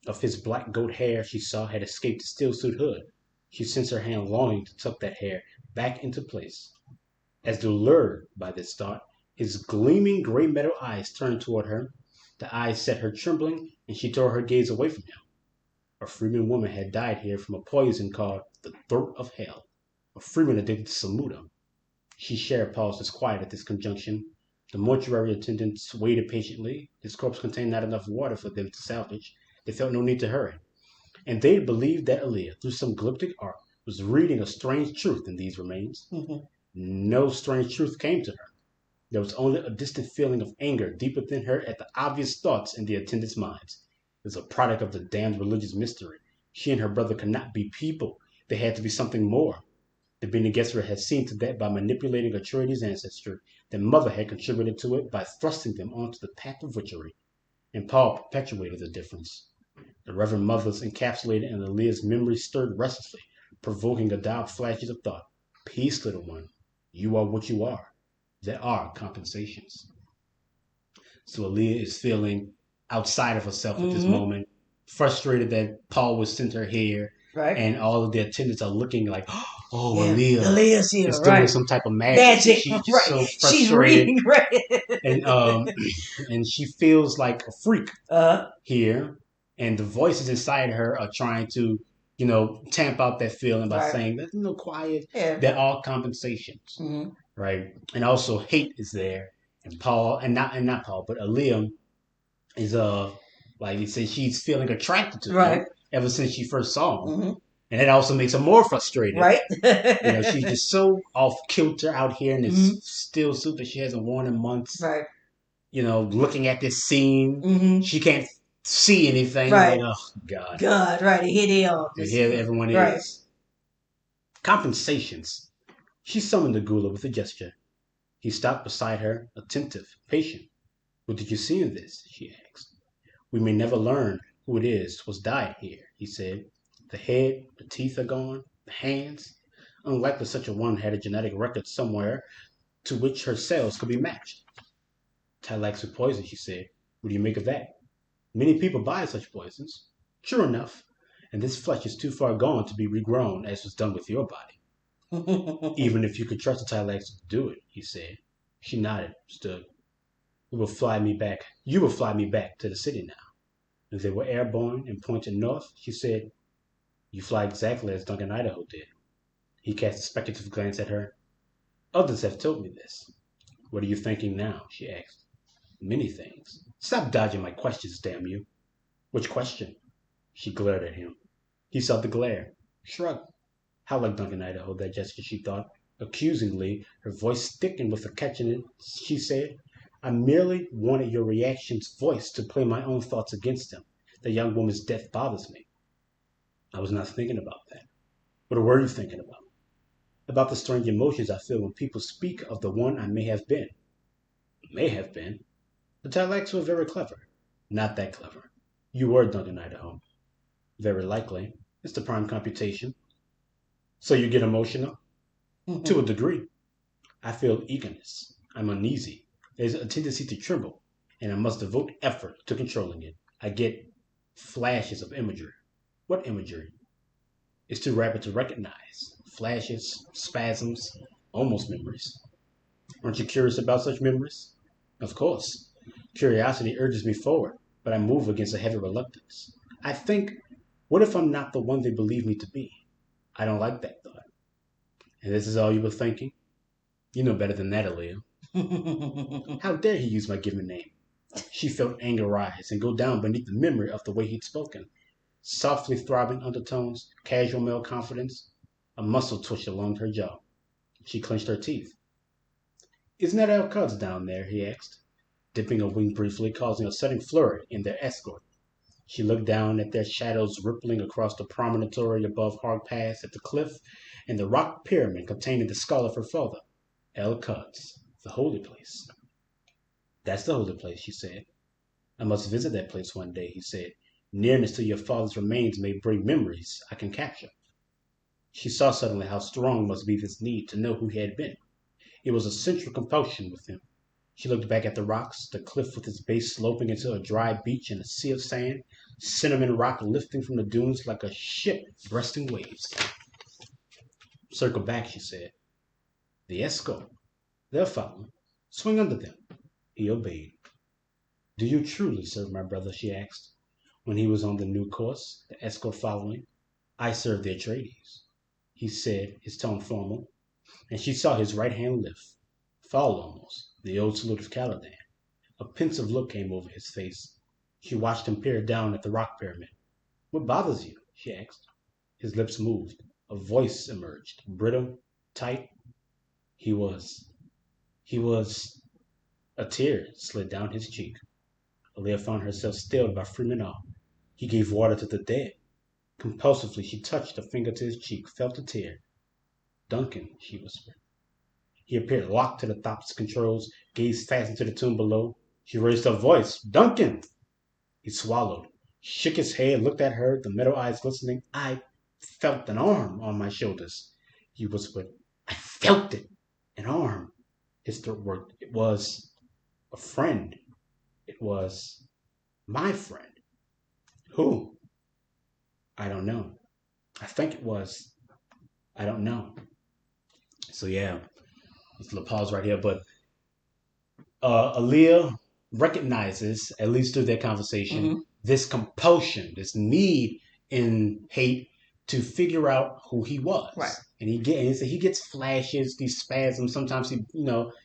of his black goat hair she saw had escaped the steel suit hood. She sensed her hand longing to tuck that hair back into place. As though lured by this thought, his gleaming gray metal eyes turned toward her. The eyes set her trembling, and she tore her gaze away from him. A Freeman woman had died here from a poison called the throat of hell. A Freeman addicted to Samuda. She shared Paul's disquiet at this conjunction. The mortuary attendants waited patiently. His corpse contained not enough water for them to salvage. They felt no need to hurry. And they believed that Aaliyah, through some glyptic art, was reading a strange truth in these remains. Mm-hmm. No strange truth came to her. There was only a distant feeling of anger deep within her at the obvious thoughts in the attendants' minds. It was a product of the damned religious mystery. She and her brother could not be people. They had to be something more. The Bene Gesserit had seen to that by manipulating Atreides' ancestry. Their mother had contributed to it by thrusting them onto the path of witchery, and Paul perpetuated the difference. The Reverend Mother's encapsulated in Alia's memory stirred restlessly, provoking Adab flashes of thought. Peace, little one. You are what you are. There are compensations. So Aaliyah is feeling outside of herself at this Mm-hmm. moment, frustrated that Paul was sent her here, Right. and all of the attendants are looking like, oh, Yeah. Aaliyah Aaliyah's here. is doing Right. some type of magic. And Magic. she's just Right. so She's frustrated, reading. Right. and and she feels like a freak uh. here, and the voices inside her are trying to, tamp out that feeling by Right. saying, "That's quiet. Yeah. They're all compensations, Mm-hmm. right?" And also, hate is there, and Paul, and not Paul, but Aaliyah is like he said, she's feeling attracted to him Right. ever since she first saw him, Mm-hmm. and that also makes her more frustrated. Right. She's just so off kilter out here in mm-hmm. this steel suit that she hasn't worn in months. Right. Looking at this scene, Mm-hmm. she can't see anything. Like, Right. oh God, God. Right. Here they are. and here everyone Right. is. Compensations. She summoned the Gula with a gesture. He stopped beside her, attentive, patient. What did you see in this? She asked. We may never learn who it is was dyed here, he said. The head, the teeth are gone, the hands. Unlikely such a one had a genetic record somewhere to which her cells could be matched. Tylax with poison, she said. What do you make of that? Many people buy such poisons. True enough. And this flesh is too far gone to be regrown as was done with your body. Even if you could trust the Tylax to do it, he said. She nodded, stood. We will fly me back. You will fly me back to the city now. And they were airborne and pointed north. She said, You fly exactly as Duncan Idaho did. He cast a speculative glance at her. Others have told me this. What are you thinking now? She asked. Many things. Stop dodging my questions, damn you. Which question? She glared at him. He saw the glare, shrugged. How like Duncan Idaho, that gesture, she thought. Accusingly, her voice thickened with a catch in it, she said, I merely wanted your reaction's voice to play my own thoughts against him. The young woman's death bothers me. I was not thinking about that. What were you thinking about? About the strange emotions I feel when people speak of the one I may have been. May have been? The Talax were very clever. Not that clever. You were Duncan Idaho. Very likely. It's the prime computation. So you get emotional? To a degree. I feel eagerness. I'm uneasy. There's a tendency to tremble, and I must devote effort to controlling it. I get flashes of imagery. What imagery? It's too rapid to recognize. Flashes, spasms, almost memories. Aren't you curious about such memories? Of course. Curiosity urges me forward, but I move against a heavy reluctance. I think, what if I'm not the one they believe me to be? I don't like that thought. And this is all you were thinking? You know better than that, Aaliyah. How dare he use my given name? She felt anger rise and go down beneath the memory of the way he'd spoken. Softly throbbing undertones, casual male confidence. A muscle twitched along her jaw. She clenched her teeth. Isn't that Al Quds down there? He asked, dipping a wing briefly, causing a sudden flurry in their escort. She looked down at their shadows rippling across the promontory above Hog Pass at the cliff and the rock pyramid containing the skull of her father. El Quds, the holy place. That's the holy place, she said. I must visit that place one day, he said. Nearness to your father's remains may bring memories I can capture. She saw suddenly how strong must be this need to know who he had been. It was a central compulsion with him. She looked back at the rocks, the cliff with its base sloping into a dry beach and a sea of sand, cinnamon rock lifting from the dunes like a ship breasting waves. Circle back, she said. The escort. They'll follow. Swing under them. He obeyed. Do you truly serve my brother? She asked, when he was on the new course, the escort following. I serve the Atreides, he said, his tone formal, and she saw his right hand lift, fall almost, the old salute of Caladan. A pensive look came over his face. She watched him peer down at the rock pyramid. What bothers you? She asked. His lips moved. A voice emerged, brittle, tight. He was. He was. A tear slid down his cheek. Aaliyah found herself stilled by Freeman awe. He gave water to the dead. Compulsively she touched a finger to his cheek, felt a tear. Duncan, she whispered. He appeared locked to the top of his controls, gaze fastened to the tomb below. She raised her voice. Duncan! He swallowed, shook his head, looked at her, the metal eyes glistening. I felt an arm on my shoulders, he whispered. I felt it. An arm. His throat worked. It was a friend. It was my friend. Who? I don't know. I think it was. I don't know. So yeah, it's a little pause right here. But Aaliyah recognizes, at least through their conversation, Mm-hmm. this compulsion, this need in Hate to figure out who he was. Right. And he gets flashes, these spasms. Sometimes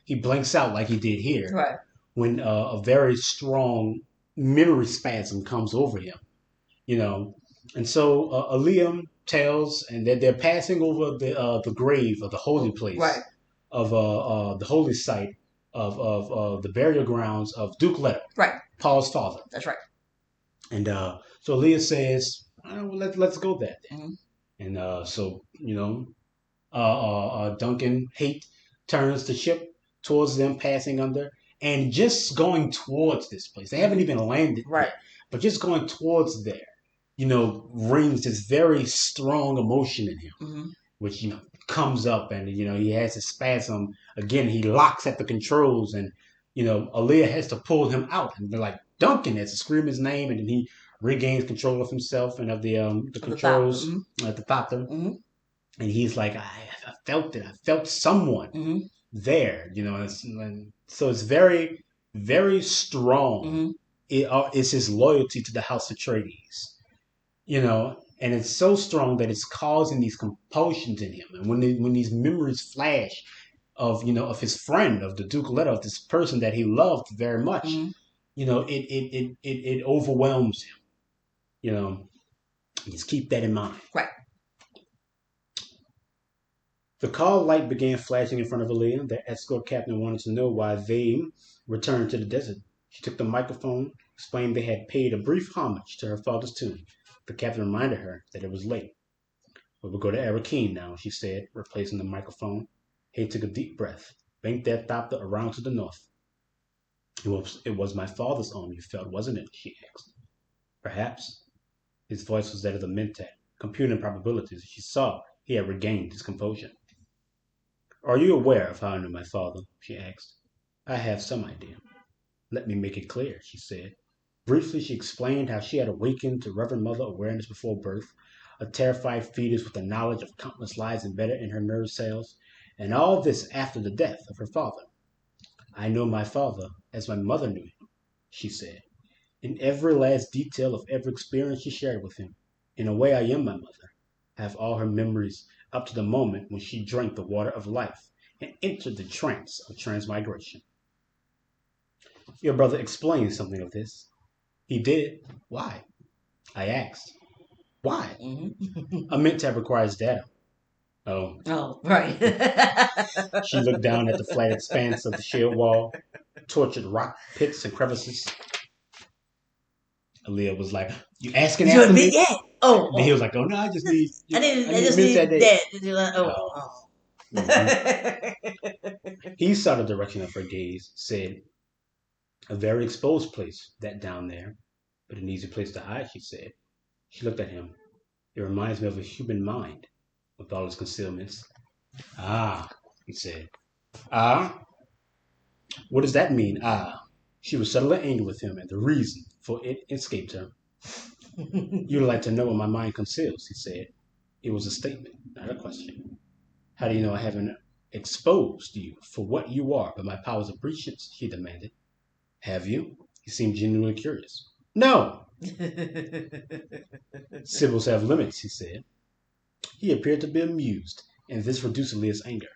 he blanks out like he did here Right. when a very strong memory spasm comes over him. You know, and so Aaliyah tells, and they're passing over the grave of the holy place Right. of the holy site of the burial grounds of Duke Leto, Right. Paul's father. That's right. And so Leah says, well, let's go there then. Mm-hmm. And so, Duncan Haight turns the ship towards them, passing under, and just going towards this place. They haven't even landed Right. yet, but just going towards there, brings this very strong emotion in him, Mm-hmm. which, comes up, and, he has a spasm. Again, he locks at the controls, and, Aaliyah has to pull him out, and they're like, Duncan has to scream his name, and then he regains control of himself and of the controls at the top of them. Mm-hmm. And he's like, I felt it. I felt someone Mm-hmm. there, and so it's very, very strong. Mm-hmm. It's his loyalty to the House Atreides, and it's so strong that it's causing these compulsions in him. And when these memories flash of his friend, of the Duke Leto, of this person that he loved very much, Mm-hmm. it overwhelms him. Just keep that in mind. Right. The call light began flashing in front of Aaliyah. The escort captain wanted to know why they returned to the desert. She took the microphone, explained they had paid a brief homage to her father's tomb. The captain reminded her that it was late. We will go to Arakeen now, she said, replacing the microphone. Hay took a deep breath, banked that thopter around to the north. It was my father's arm you felt, wasn't it? She asked. Perhaps. His voice was that of the Mentat, computing probabilities. She saw he had regained his composure. Are you aware of how I knew my father? She asked. I have some idea. Let me make it clear, she said. Briefly, she explained how she had awakened to Reverend Mother awareness before birth, a terrified fetus with the knowledge of countless lies embedded in her nerve cells, and all this after the death of her father. I know my father as my mother knew him, she said, in every last detail of every experience she shared with him. In a way, I am my mother. I have all her memories up to the moment when she drank the water of life and entered the trance of transmigration. Your brother explained something of this. He did. Why? I asked. Why? Mm-hmm. A mentat requires data. Oh. Oh, right. She looked down at the flat expanse of the shield wall, tortured rock pits and crevices. Aaliyah was like, "You asking after me?" Yeah. Oh, Then he was like, "Oh no, I just need. I just need mentat that. data." Oh. He saw the direction of her gaze, said, "A very exposed place, that down there, but an easy place to hide," she said. She looked at him. It reminds me of a human mind, with all its concealments. Ah, he said. Ah? What does that mean, ah? She was suddenly angry with him, and the reason for it escaped her. You'd like to know what my mind conceals, he said. It was a statement, not a question. How do you know I haven't exposed you for what you are by my powers of prescience? She demanded. Have you? He seemed genuinely curious. No! Sibyls have limits, he said. He appeared to be amused, and this reduced Leah's anger.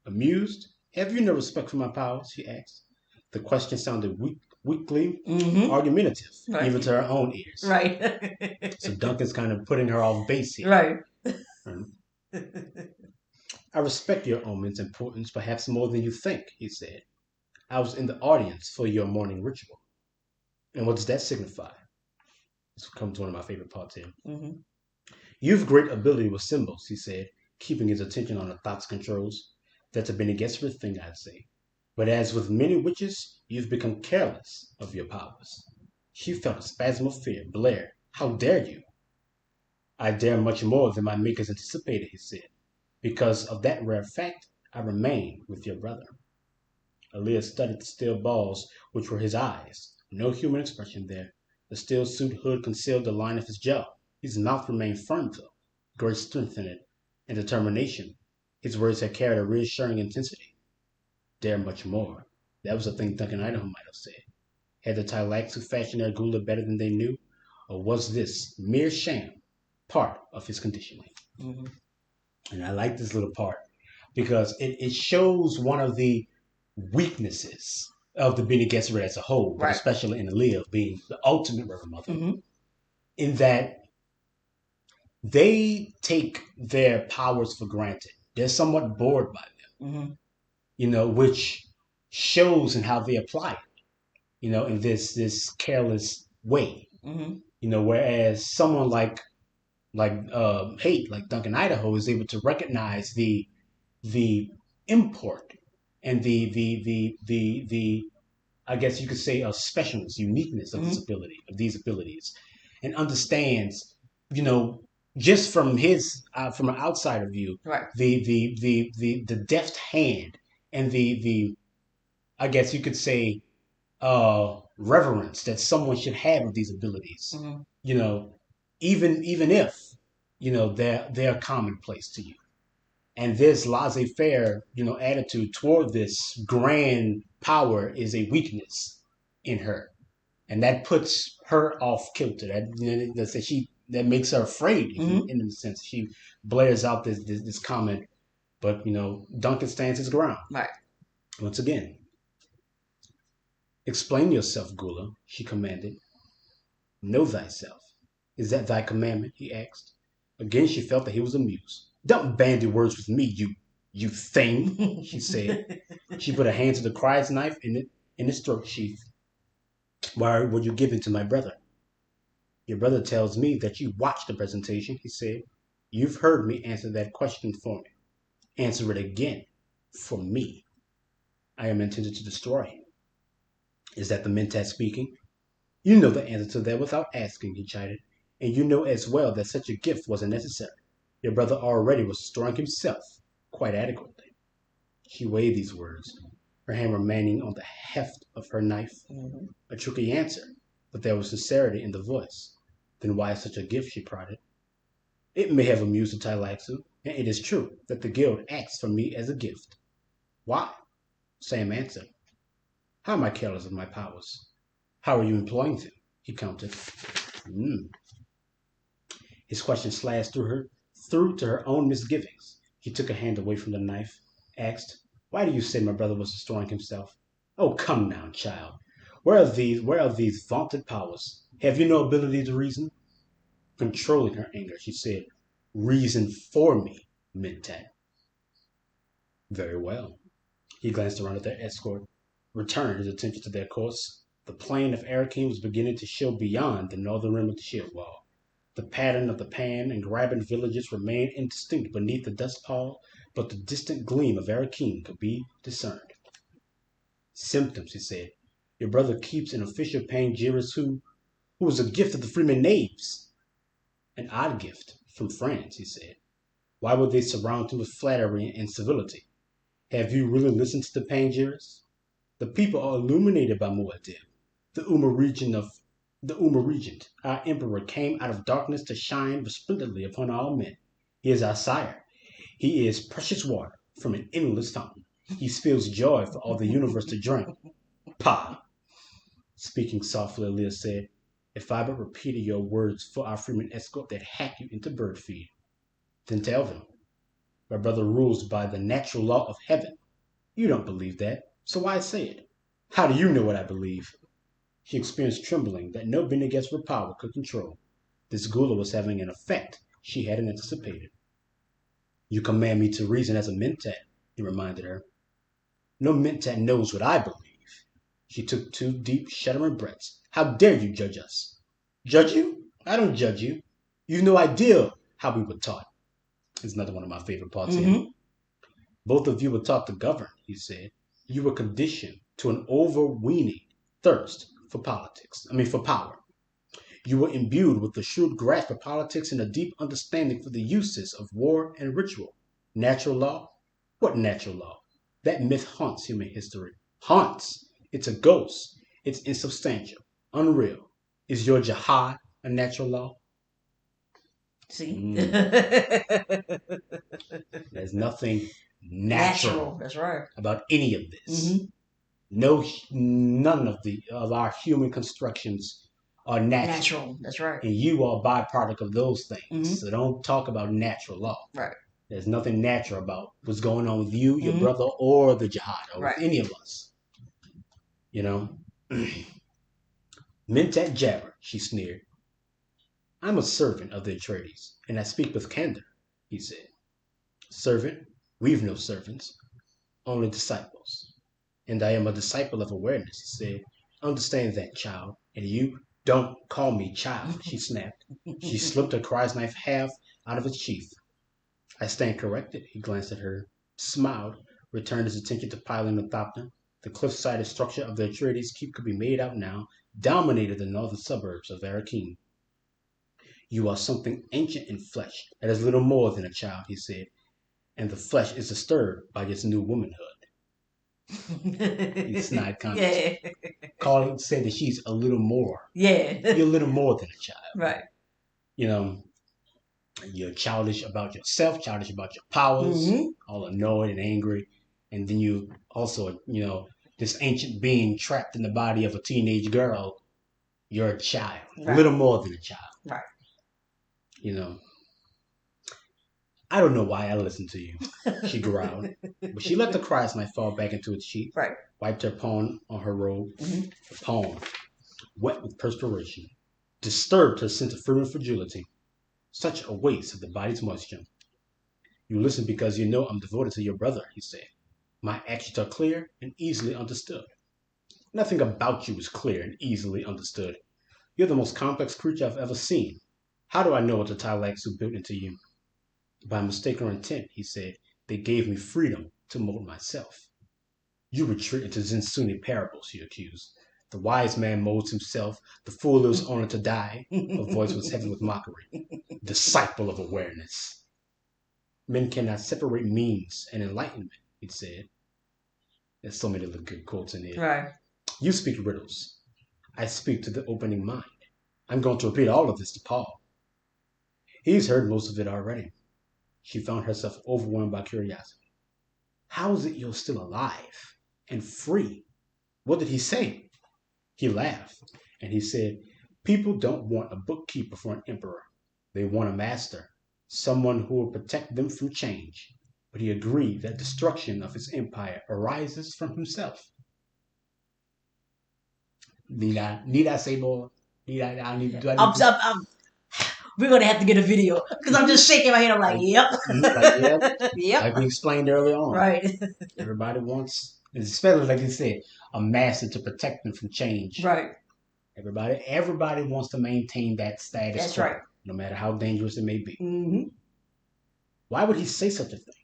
Amused? Have you no respect for my powers? She asked. The question sounded weakly Mm-hmm. argumentative, Right. even to her own ears. Right. So Duncan's kind of putting her off base here. Right. I respect your omen's importance perhaps more than you think, he said. I was in the audience for your morning ritual. And what does that signify? This comes to one of my favorite parts here. Mm-hmm. You've great ability with symbols, he said. keeping his attention on the thoughts controls. That's a Bene Gesserit thing, I'd say. But as with many witches, you've become careless of your powers. She felt a spasm of fear. Blair, how dare you? I dare much more than my makers anticipated, he said. Because of that rare fact, I remain with your brother. Alia studied the steel balls, which were his eyes. No human expression there. The steel suit hood concealed the line of his jaw. His mouth remained firm, though. Great strength in it, and determination. His words had carried a reassuring intensity. Dare much more. That was the thing Duncan Idaho might have said. Had the Tylax who fashioned their gula better than they knew? Or was this mere sham part of his conditioning? Mm-hmm. And I like this little part because it shows one of the weaknesses of the Bene Gesserit as a whole, but Right. especially in Aaliyah being the ultimate Reverend Mother, Mm-hmm. in that they take their powers for granted. They're somewhat bored by them, which shows in how they apply it, in this careless way. Whereas someone like Duncan Idaho is able to recognize the import and the I guess you could say a specialness, uniqueness of these abilities, and understands, you know, just from his from an outsider view, Right. the deft hand and the I guess you could say reverence that someone should have of these abilities. You know, even if they're commonplace to you, and this laissez-faire attitude toward this grand power is a weakness in her, and that puts her off kilter. That makes her afraid. In a sense, she blares out this comment, but Duncan stands his ground. Right. Once again, explain yourself, Gula, she commanded. Know thyself. Is that thy commandment? He asked. Again she felt that he was amused. Don't bandy words with me, you thing, she said. She put a hand to the crier's knife in its throat sheath. Why would you give it to my brother? Your brother tells me that you watched the presentation, he said. You've heard me answer that question for me. Answer it again. For me. I am intended to destroy him. Is that the Mentat speaking? You know the answer to that without asking, he chided. And you know as well that such a gift wasn't necessary. Your brother already was destroying himself quite adequately. She weighed these words, her hand remaining on the heft of her knife. A tricky answer, but there was sincerity in the voice. Then why such a gift, she prodded. It may have amused the Tailatsu, and it is true that the guild acts for me as a gift. Why? Same answer. How am I careless of my powers? How are you employing them? He counted. His question slashed through to her own misgivings. He took a hand away from the knife, asked, Why do you say my brother was destroying himself? Oh, come now, child. Where are these vaunted powers? Have you no ability to reason? Controlling her anger, she said, Reason for me, Mentat. Very well. He glanced around at their escort, returned his attention to their course. The plain of Arakim was beginning to show beyond the northern rim of the shield wall. The pattern of the Pan and Graben villages remained indistinct beneath the dust pall, but the distant gleam of Arakim could be discerned. Symptoms, he said. Your brother keeps an official Panegyrist who was a gift of the Freeman Knaves. An odd gift from France, he said. Why would they surround him with flattery and civility? Have you really listened to the Panegyrists? The people are illuminated by Muad'Dib, the Umar regent. Our emperor came out of darkness to shine resplendently upon all men. He is our sire. He is precious water from an endless fountain. He spills joy for all the universe to drink. Pah! Speaking softly, Alia said, If I but repeated your words for our freeman escort, they'd hack you into bird feed. Then tell them. My brother rules by the natural law of heaven. You don't believe that, so why say it? How do you know what I believe? She experienced trembling that no Bene Gesserit power could control. This gula was having an effect she hadn't anticipated. You command me to reason as a Mentat, he reminded her. No Mentat knows what I believe. She took 2 deep, shuddering breaths. How dare you judge us? Judge you? I don't judge you. You've no idea how we were taught. It's another one of my favorite parts here. Mm-hmm. Both of you were taught to govern, he said. You were conditioned to an overweening thirst for politics. I mean, for power. You were imbued with a shrewd grasp of politics and a deep understanding for the uses of war and ritual. Natural law? What natural law? That myth haunts human history. Haunts! It's a ghost. It's insubstantial, unreal. Is your jihad a natural law? See? Mm, there's nothing Natural. natural That's right. about any of this. Mm-hmm. No, none of our human constructions are natural, Natural. That's right. and you are a byproduct of those Mm-hmm. things. So don't talk about natural law. Right. There's nothing natural about what's going on with you, your Mm-hmm. brother, or the jihad, or with Right. any of us. You know, Mentat Jabber, she sneered. I'm a servant of the Atreides, and I speak with candor, he said. Servant? We've no servants, only disciples. And I am a disciple of awareness, he said. Understand that, child. And you don't call me child, she snapped. She slipped her cries knife half out of its sheath. I stand corrected. He glanced at her, smiled, returned his attention to piling the Thopter. The cliff-sided structure of the Atreides keep could be made out now, dominated the northern suburbs of Arrakeen. You are something ancient in flesh, that is little more than a child, he said, and the flesh is disturbed by its new womanhood. He snide commented. Yeah. Carl said that she's a little more. Yeah. You're a little more than a child. Right. You know, you're childish about yourself, childish about your powers, Mm-hmm. all annoyed and angry. And then you also, this ancient being trapped in the body of a teenage girl, you're a child. A Right. little more than a child. Right. You know. I don't know why I listened to you, she growled. But she let the cries knife fall back into its sheath, Right. wiped her palm on her robe. Mm-hmm. The palm, wet with perspiration, disturbed her sense of freedom and fragility. Such a waste of the body's moisture. You listen because you know I'm devoted to your brother, he said. My actions are clear and easily understood. Nothing about you is clear and easily understood. You're the most complex creature I've ever seen. How do I know what the Talaxu built into you? By mistake or intent, he said, they gave me freedom to mold myself. You retreat into Zinsuni parables, she accused. The wise man molds himself, the fool lives only to die. Her voice was heavy with mockery. Disciple of awareness. Men cannot separate means and enlightenment, he said. There's so many good quotes in here. Right. You speak riddles. I speak to the opening mind. I'm going to repeat all of this to Paul. He's heard most of it already. She found herself overwhelmed by curiosity. How is it you're still alive and free? What did he say? He laughed, and he said, people don't want a bookkeeper for an emperor. They want a master, someone who will protect them from change. But he agreed that destruction of his empire arises from himself. Need I say more? Do I need I'm, we're gonna have to get a video because I'm just shaking my head. I'm like, yep, yep, like we explained earlier on. right, Everybody wants, especially like you said, a master to protect them from change. right. Everybody wants to maintain that status That's quo, right. no matter how dangerous it may be. Mm-hmm. Why would he say such a thing?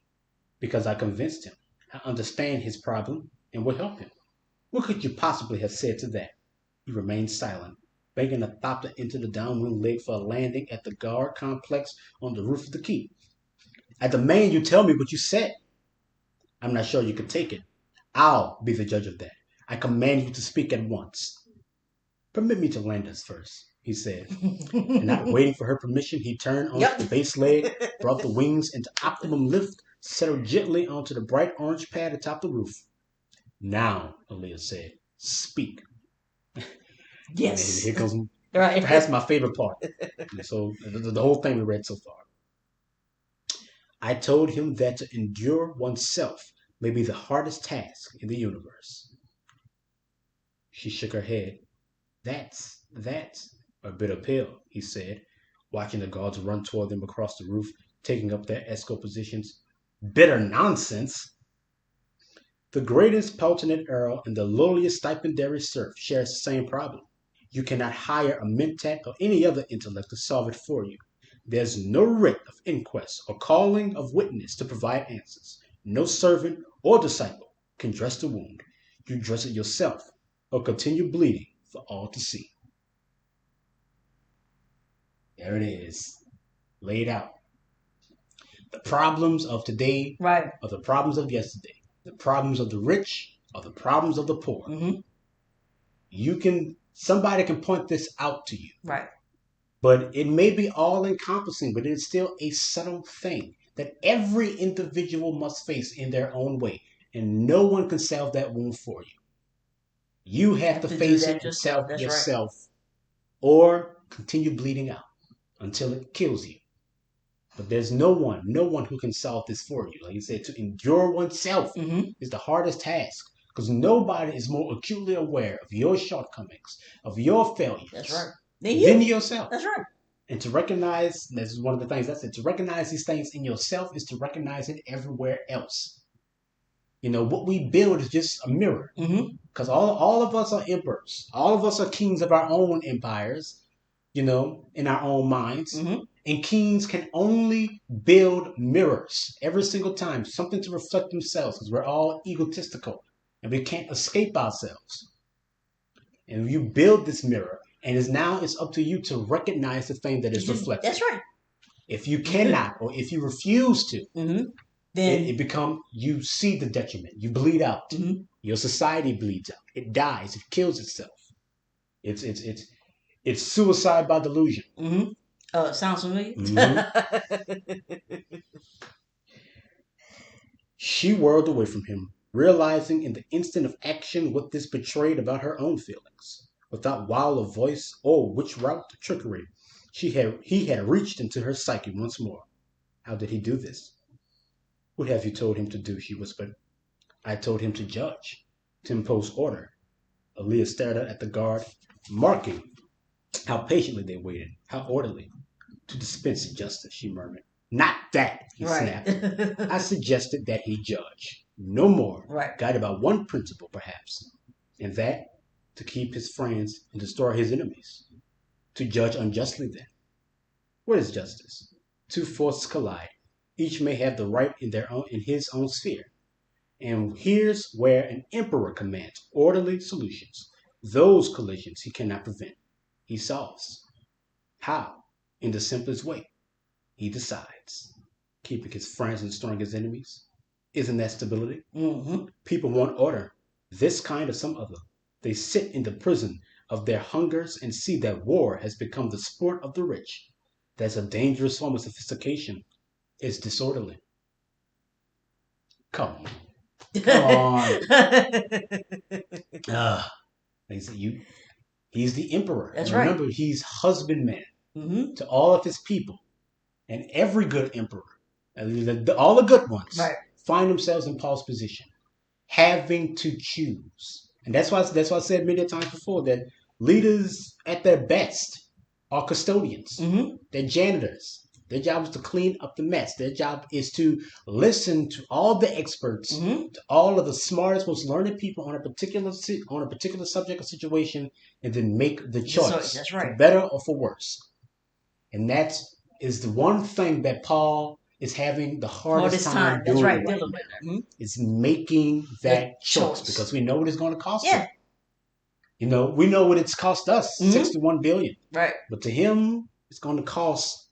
Because I convinced him. I understand his problem and will help him. What could you possibly have said to that? He remained silent, banking a thopter into the downwind leg for a landing at the guard complex on the roof of the keep. I demand you tell me what you said. I'm not sure you could take it. I'll be the judge of that. I command you to speak at once. Permit me to land us first, he said. And not waiting for her permission, he turned onto the base leg, brought the wings into optimum lift, settled gently onto the bright orange pad atop the roof. Now, Alia said, speak. Yes. Here comes Right. perhaps my favorite part. So the whole thing we read so far. I told him that to endure oneself may be the hardest task in the universe. She shook her head. That's a bitter pill, he said, watching the guards run toward them across the roof, taking up their escort positions. Bitter nonsense! The greatest Peltonate Earl and the lowliest stipendiary serf shares the same problem. You cannot hire a mentat or any other intellect to solve it for you. There's no writ of inquest or calling of witness to provide answers. No servant or disciple can dress the wound. You dress it yourself or continue bleeding for all to see. There it is, laid out. The problems of today Right. are the problems of yesterday. The problems of the rich are the problems of the poor. Somebody can point this out to you. Right. But it may be all encompassing, but it is still a subtle thing that every individual must face in their own way. And no one can salve that wound for you. You have to face it yourself. That's yourself, right. Or continue bleeding out until it kills you. But there's no one who can solve this for you. Like you said, to endure oneself is the hardest task, because nobody is more acutely aware of your shortcomings, of your failures. That's right. Than yourself. That's right. And to recognize, this is one of the things I said, to recognize these things in yourself is to recognize it everywhere else. What we build is just a mirror. Because all of us are emperors. All of us are kings of our own empires, in our own minds. And kings can only build mirrors every single time, something to reflect themselves, because we're all egotistical and we can't escape ourselves. And you build this mirror, and it's up to you to recognize the thing that is reflected. That's right. If you cannot, or if you refuse to, then you see the detriment. You bleed out. Your society bleeds out. It dies. It kills itself. It's suicide by delusion. Sounds familiar. She whirled away from him, realizing in the instant of action what this betrayed about her own feelings. Without wile of voice or which route to trickery, he had reached into her psyche once more. How did he do this? What have you told him to do? She whispered. I told him to judge, to impose order. Alia stared at the guard, marking how patiently they waited, how orderly. To dispense justice, she murmured. Not that, he snapped. I suggested that he judge. No more. Right. Guided by one principle, perhaps. And that, to keep his friends and destroy his enemies. To judge unjustly, then. What is justice? Two forces collide. Each may have the right in his own sphere. And here's where an emperor commands orderly solutions. Those collisions he cannot prevent. He solves. How? In the simplest way. He decides. Keeping his friends and destroying his enemies. Isn't that stability? People want order. This kind or some other. They sit in the prison of their hungers and see that war has become the sport of the rich. That's a dangerous form of sophistication. It's disorderly. Come on. He's the emperor. That's right. Remember, he's husbandman to all of his people. And every good emperor, all the good ones, find themselves in Paul's position, having to choose. And that's why I said many times before that leaders at their best are custodians. They're janitors. Their job is to clean up the mess. Their job is to listen to all the experts, to all of the smartest, most learned people on a particular subject or situation, and then make the choice. That's right. For better or for worse. And that is the one thing that Paul is having the hardest time doing. That's right. Is making that choice, because we know what it's going to cost him. We know what it's cost us, $61 billion. Right. But to him, it's going to cost.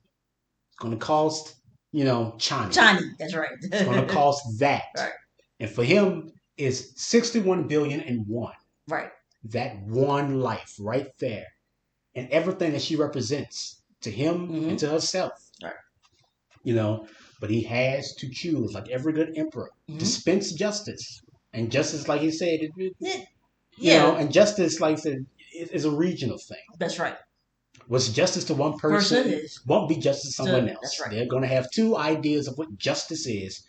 China. That's right. It's going to cost that. Right. And for him, it's 61 billion and one. Right. That one life right there. And everything that she represents to him and to herself. Right. But he has to choose, like every good emperor, dispense justice. And justice, like he said, and justice, like I said, is a regional thing. That's right. What's justice to one person won't be justice to someone else. That's right. They're going to have two ideas of what justice is,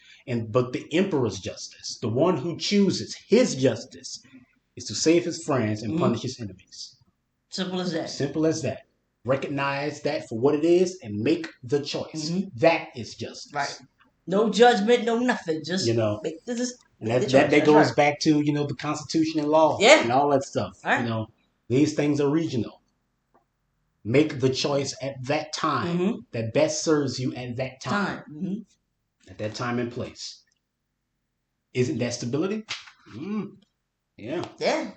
but the emperor's justice, the one who chooses his justice, is to save his friends and punish his enemies. Simple as that. Simple as that. Recognize that for what it is and make the choice. That is justice. Right. No judgment, no nothing. Just make this. And that goes back to the Constitution and law and all that stuff. Right. These things are regional. Make the choice at that time Mm-hmm. that best serves you at that time, Time. Mm-hmm. at that time and place. Isn't that stability? Yeah. Yeah.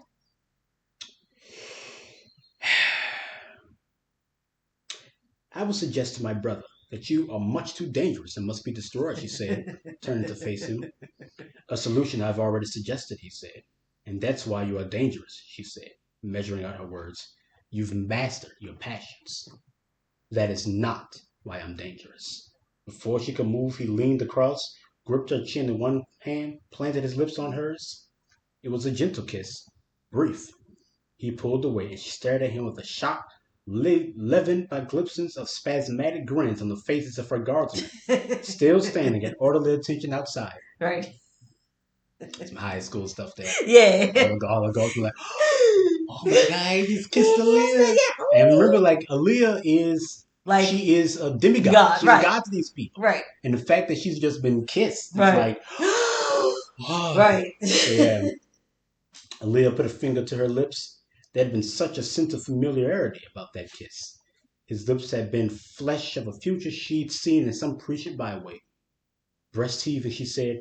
I would suggest to my brother that you are much too dangerous and must be destroyed, she said, turning to face him. A solution I've already suggested, he said. And that's why you are dangerous, she said, measuring out her words. You've mastered your passions. That is not why I'm dangerous. Before she could move, he leaned across, gripped her chin in one hand, planted his lips on hers. It was a gentle kiss, brief. He pulled away, and she stared at him with a shock leavened by glimpses of spasmodic grins on the faces of her guardsmen, still standing at orderly attention outside. Right. Some high school stuff there. Yeah. All the guardsmen like, oh my god, he just kissed Yes, Aaliyah. yeah. And remember, like, Aaliyah is, Like she is a demigod. God. She's a Right. god to these people. Right. And the fact that she's just been kissed, it's Right. like, oh. Right. So yeah, Aaliyah put a finger to her lips. There had been such a sense of familiarity about that kiss. His lips had been flesh of a future she'd seen in some prescient byway. Breast heaving, she said,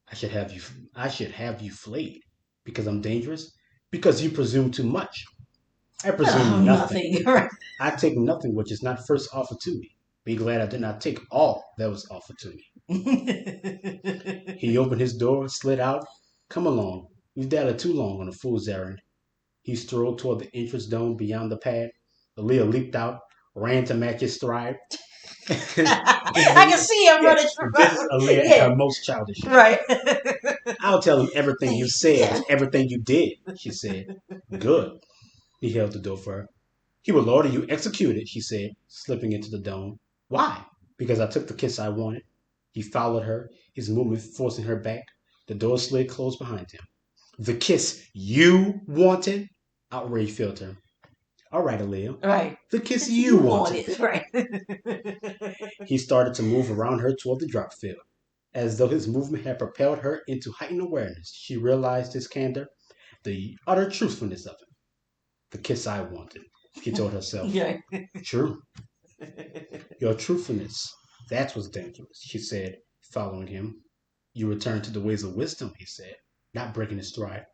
I should have you flayed. Because I'm dangerous? Because you presume too much. I presume nothing. Nothing. Right. I take nothing which is not first offered to me. Be glad I did not take all that was offered to me. He opened his door, slid out. Come along. You've dallied too long on a fool's errand. He strode toward the entrance dome beyond the pad. Aaliyah leaped out, ran to match his stride. I can see him running through. This is Aaliyah at her most childish. Right. I'll tell him everything you said, Yeah. everything you did, she said. Good. He held the door for her. He will order you executed, she said, slipping into the dome. Why? Because I took the kiss I wanted. He followed her, his movement forcing her back. The door slid closed behind him. The kiss you wanted? Outrage filled her. All right, Aaliyah. Right. The kiss you wanted. Right. He started to move around her toward the drop field. As though his movement had propelled her into heightened awareness, she realized his candor, the utter truthfulness of him. The kiss I wanted, she told herself. Yeah. True. Your truthfulness, that was dangerous, she said, following him. You returned to the ways of wisdom, he said, not breaking his stride.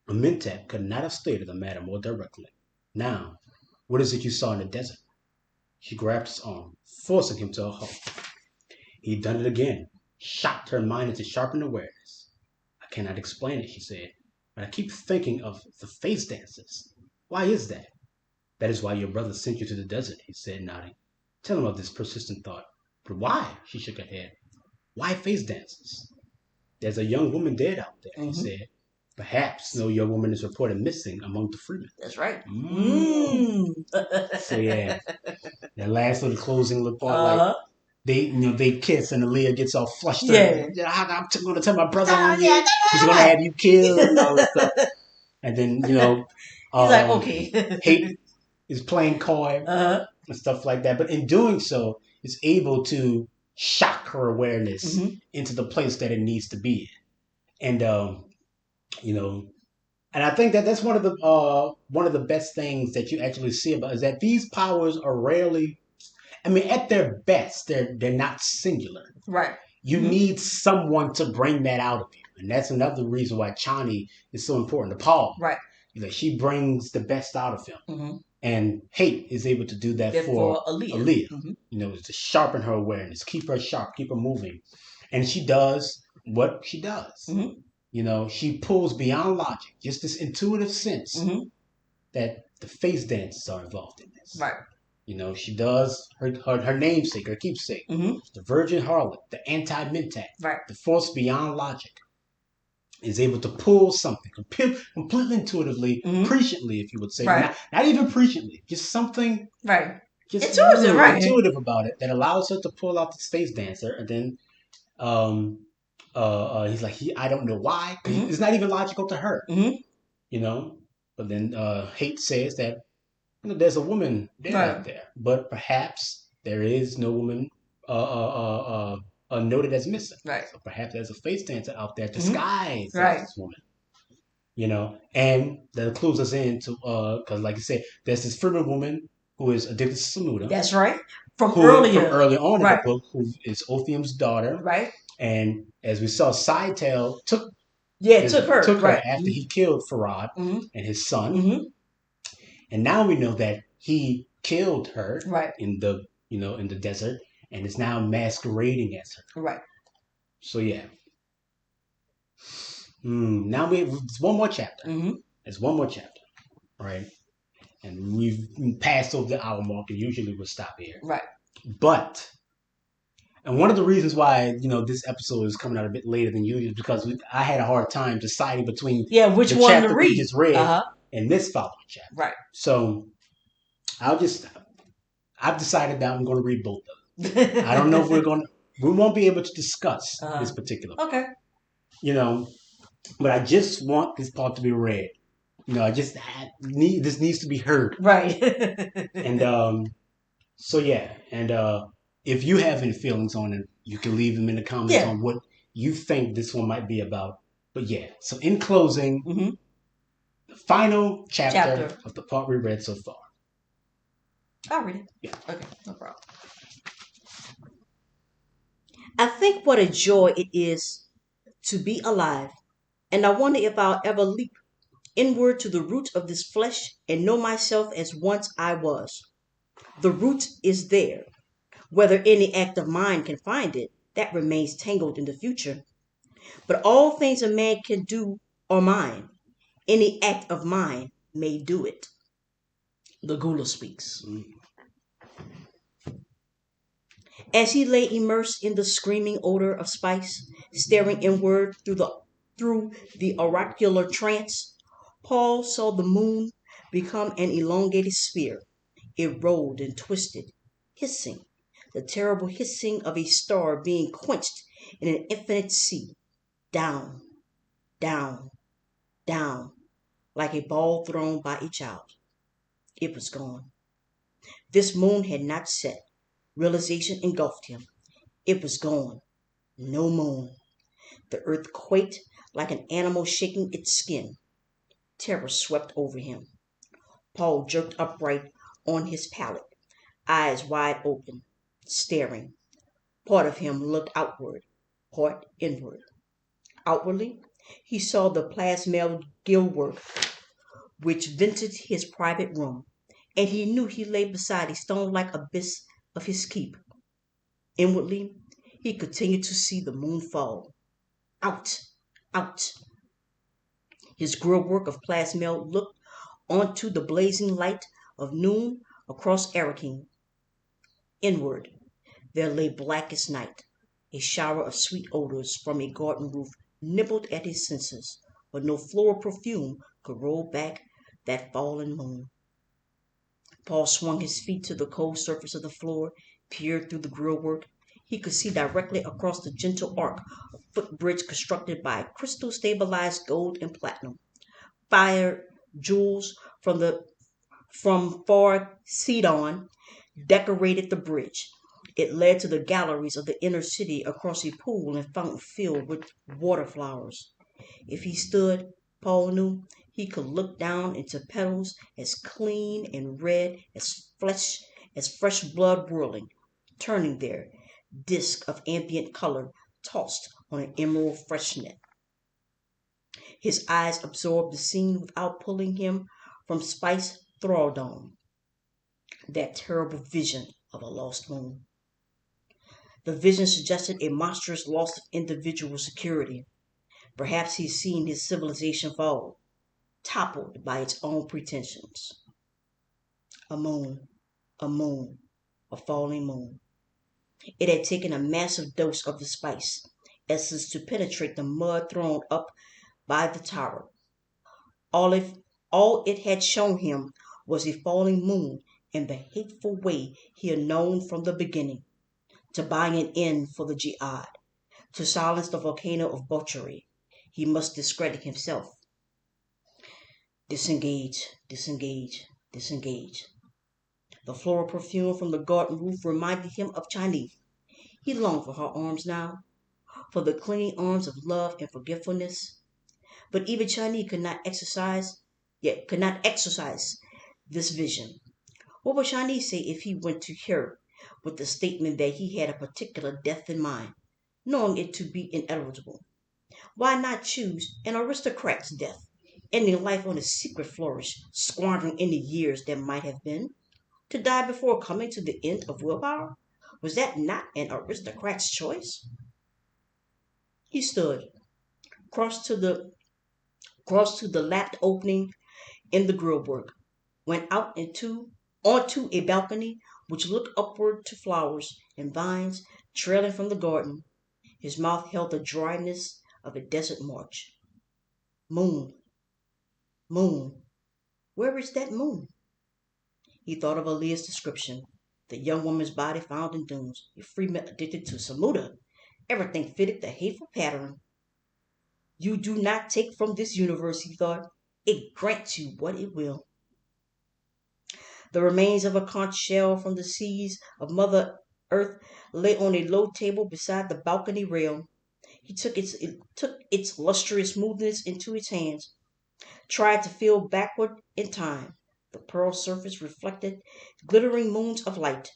A Mentat could not have stated the matter more directly. Now, what is it you saw in the desert? She grabbed his arm, forcing him to a halt. He'd done it again, shocked her mind into sharpened awareness. I cannot explain it, she said, but I keep thinking of the face dances. Why is that? That is why your brother sent you to the desert, he said, nodding. Tell him of this persistent thought. But why? She shook her head. Why face dances? There's a young woman dead out there, he said. Perhaps no young woman is reported missing among the freemen. That's right. So yeah, that last little closing look part, like they kiss and Aaliyah gets all flustered. Yeah. I'm going to tell my brother on you. He's going to have you killed and all this stuff. And then he's like, okay. Hate is playing coy and stuff like that. But in doing so, it's able to shock her awareness into the place that it needs to be in. And and I think that that's one of the best things that you actually see about is that these powers are rarely, I mean, at their best, they're not singular. Right. You need someone to bring that out of you, and that's another reason why Chani is so important to Paul. Right. She brings the best out of him, and Hate is able to do that for Aaliyah. To sharpen her awareness, keep her sharp, keep her moving, and she does what she does. She pulls beyond logic, just this intuitive sense that the face dances are involved in this. Right. She does her namesake, her keepsake, the virgin harlot, the anti-mentat, right. the force beyond logic, is able to pull something completely intuitively, presciently, if you would say. Right. Not even presciently, just something just intuitive, right. intuitive about it that allows her to pull out this face dancer, and then he's like, I don't know why. It's not even logical to her. But then Hate says that there's a woman dead out there, but perhaps there is no woman noted as missing. Right. So perhaps there's a face dancer out there disguised as this woman. And that clues us into because, like you said, there's this fervent woman who is addicted to Saluda, That's right. From who from earlier. early on in the Right. book, who is Opium's daughter. Right. And as we saw, Sidetail Yeah, it took her. took her Right. after he killed Farad Mm-hmm. and his son. Mm-hmm. And now we know that he killed her Right. in the in the desert and is now masquerading as her. Right. So yeah. Now we have one more chapter. Mm-hmm. There's one more chapter, right? And we've passed over the hour mark, and usually we'll stop here. Right. But and one of the reasons why this episode is coming out a bit later than usual is because I had a hard time deciding between Yeah, which the one to chapter we read? just read Uh-huh. and this following chapter. Right. So I've decided that I'm going to read both of them. I don't know if we won't be able to discuss this particular part, Okay. But I just want this part to be read. I just need this needs to be heard. Right. And so yeah, and if you have any feelings on it, you can leave them in the comments on what you think this one might be about. But yeah, so in closing, the final chapter of the part we read so far. I'll read it. Yeah. Okay, no problem. I think what a joy it is to be alive, and I wonder if I'll ever leap inward to the root of this flesh and know myself as once I was. The root is there. Whether any act of mine can find it, that remains tangled in the future. But all things a man can do are mine. Any act of mine may do it. The Gula speaks. As he lay immersed in the screaming odor of spice, staring inward through the oracular trance, Paul saw the moon become an elongated sphere. It rolled and twisted, hissing, the terrible hissing of a star being quenched in an infinite sea, down, down, down, like a ball thrown by a child. It was gone. This moon had not set. Realization engulfed him. It was gone. No moon. The earth quaked like an animal shaking its skin. Terror swept over him. Paul jerked upright on his pallet, eyes wide open, staring. Part of him looked outward, part inward. Outwardly, he saw the plasmel gillwork which vented his private room, and he knew he lay beside a stone-like abyss of his keep. Inwardly, he continued to see the moon fall. Out, out. His grillwork of plasmel looked onto the blazing light of noon across Arakim. Inward, there lay black as night. A shower of sweet odors from a garden roof nibbled at his senses, but no floral perfume could roll back that fallen moon. Paul swung his feet to the cold surface of the floor, peered through the grillwork. He could see directly across the gentle arc a footbridge constructed by crystal stabilized gold and platinum. Fire jewels from far Sidon decorated the bridge. It led to the galleries of the inner city across a pool and fountain filled with water flowers. If he stood, Paul knew, he could look down into petals as clean and red as fresh blood whirling, turning their disk of ambient color tossed on an emerald freshness. His eyes absorbed the scene without pulling him from spice thraldom, that terrible vision of a lost moon. The vision suggested a monstrous loss of individual security. Perhaps he'd seen his civilization fall, toppled by its own pretensions. A moon, a moon, a falling moon. It had taken a massive dose of the spice essence to penetrate the mud thrown up by the tower. All it, all it had shown him was a falling moon in the hateful way he had known from the beginning, to buy an end for the jihad, to silence the volcano of butchery. He must discredit himself. Disengage, disengage, disengage. The floral perfume from the garden roof reminded him of Chinese. He longed for her arms now, for the clinging arms of love and forgetfulness. But even Chinese could not exercise this vision. What would Shani say if he went to her with the statement that he had a particular death in mind, knowing it to be inevitable? Why not choose an aristocrat's death, ending life on a secret flourish, squandering any years that might have been? To die before coming to the end of willpower? Was that not an aristocrat's choice? He stood, crossed to the crossed to the lapped opening in the grillwork, went out into onto a balcony which looked upward to flowers and vines trailing from the garden. His mouth held the dryness of a desert march. Moon, moon, where is that moon? He thought of Aaliyah's description. The young woman's body found in dunes, a freeman addicted to Samuda. Everything fitted the hateful pattern. You do not take from this universe, he thought. It grants you what it will. The remains of a conch shell from the seas of Mother Earth lay on a low table beside the balcony rail. He took its lustrous smoothness into his hands, tried to feel backward in time. The pearl surface reflected glittering moons of light.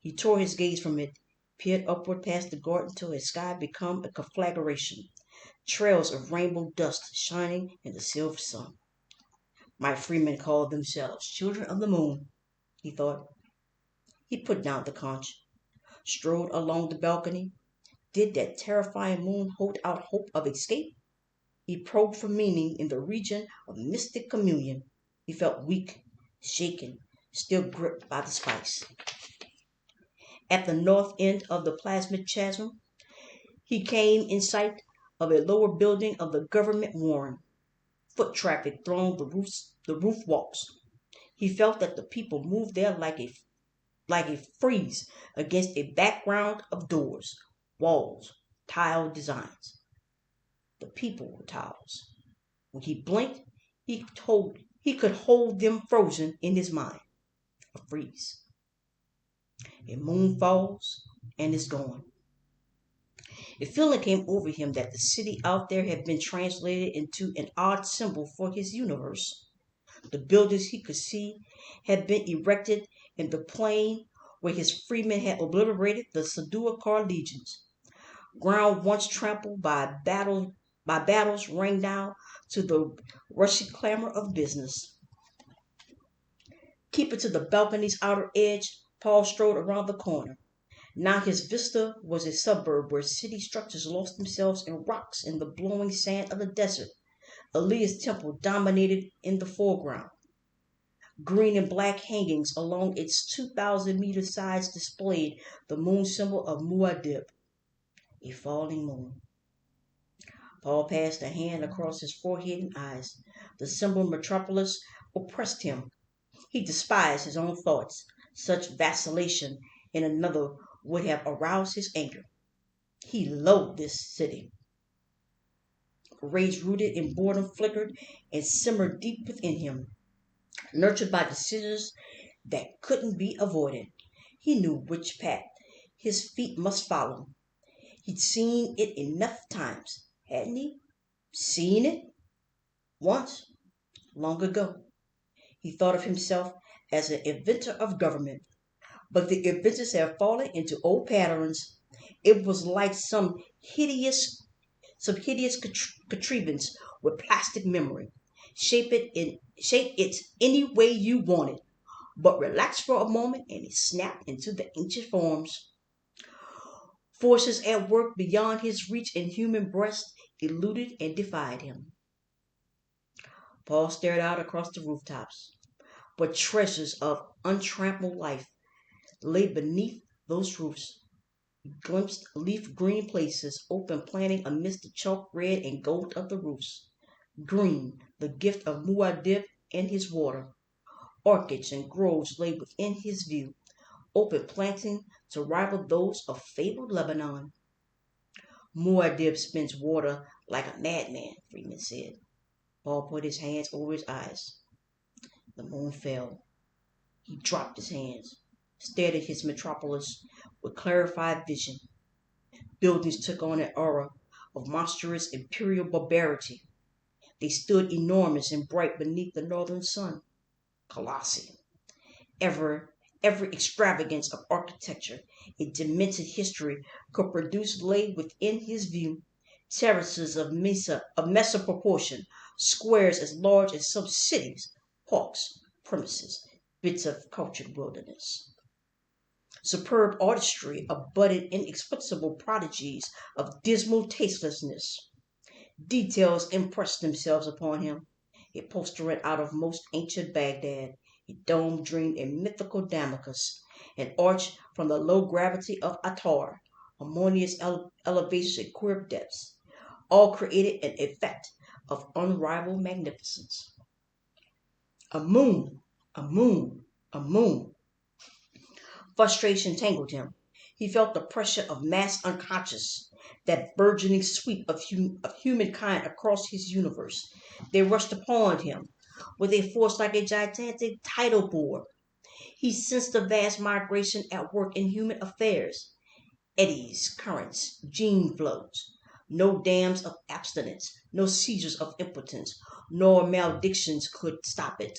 He tore his gaze from it, peered upward past the garden till his sky became a conflagration, trails of rainbow dust shining in the silver sun. My freemen called themselves children of the moon, he thought. He put down the conch, strode along the balcony. Did that terrifying moon hold out hope of escape? He probed for meaning in the region of mystic communion. He felt weak, shaken, still gripped by the spice. At the north end of the plasmid chasm, he came in sight of a lower building of the government warren. Foot traffic thronged the roof walks. He felt that the people moved there like a frieze against a background of doors, walls, tile designs. The people were tiles. When he blinked, he could hold them frozen in his mind. A freeze. A moon falls and is gone. A feeling came over him that the city out there had been translated into an odd symbol for his universe. The buildings he could see had been erected in the plain where his freemen had obliterated the Saduakar legions. Ground once trampled by battles rang down to the rushing clamor of business. Keeping to the balcony's outer edge, Paul strode around the corner. Now his vista was a suburb where city structures lost themselves in rocks in the blowing sand of the desert. Elias temple dominated in the foreground. Green and black hangings along its 2,000-meter sides displayed the moon symbol of Muad'Dib, a falling moon. Paul passed a hand across his forehead and eyes. The symbol metropolis oppressed him. He despised his own thoughts. Such vacillation in another would have aroused his anger. He loathed this city. Rage rooted in boredom flickered and simmered deep within him, nurtured by decisions that couldn't be avoided. He knew which path his feet must follow. He'd seen it enough times, hadn't he? Seen it once, long ago. He thought of himself as an inventor of government, but the inventors have fallen into old patterns. It was like some hideous contrivance with plastic memory. Shape it any way you want it, but relax for a moment and it snapped into the ancient forms. Forces at work beyond his reach in human breast eluded and defied him. Paul stared out across the rooftops, but treasures of untrampled life lay beneath those roofs. He glimpsed leaf green places, open planting amidst the chalk red and gold of the roofs. Green, the gift of Muad'Dib and his water. Orchards and groves lay within his view, open planting to rival those of fabled Lebanon. Muad'Dib spends water like a madman, Freeman said. Paul put his hands over his eyes. The moon fell. He dropped his hands, stared at his metropolis with clarified vision. Buildings took on an aura of monstrous imperial barbarity. They stood enormous and bright beneath the northern sun. Colossi. Ever, every extravagance of architecture a demented history could produce lay within his view. Terraces of mesa proportion, squares as large as some cities, parks, premises, bits of cultured wilderness. Superb artistry abutted inexplicable prodigies of dismal tastelessness. Details impressed themselves upon him. A postulant out of most ancient Baghdad, a dome dreamed a mythical Damascus, an arch from the low gravity of Attar, harmonious elevations and queer depths, all created an effect of unrivaled magnificence. A moon, a moon, a moon. Frustration tangled him. He felt the pressure of mass unconscious, that burgeoning sweep of humankind across his universe. They rushed upon him with a force like a gigantic tidal bore. He sensed the vast migration at work in human affairs, eddies, currents, gene flows. No dams of abstinence, no seizures of impotence, nor maledictions could stop it.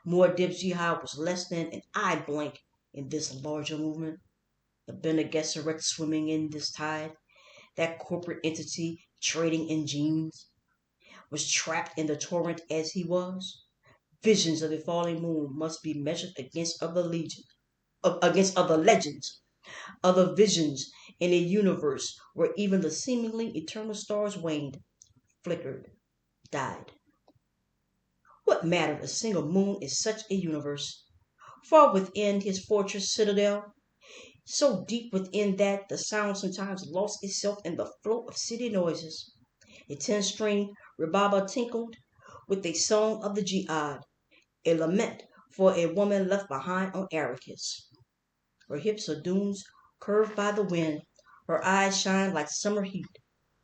Muad'Dib Jihad was less than an eye blink in this larger movement. The Bene Gesserit swimming in this tide, that corporate entity trading in genes, was trapped in the torrent as he was. Visions of a falling moon must be measured against other legends, other visions in a universe where even the seemingly eternal stars waned, flickered, died. What mattered a single moon in such a universe? Far within his fortress citadel, so deep within that the sound sometimes lost itself in the flow of city noises. A 10-string rebaba tinkled with a song of the jihad, a lament for a woman left behind on Arrakis. Her hips are dunes curved by the wind, her eyes shine like summer heat.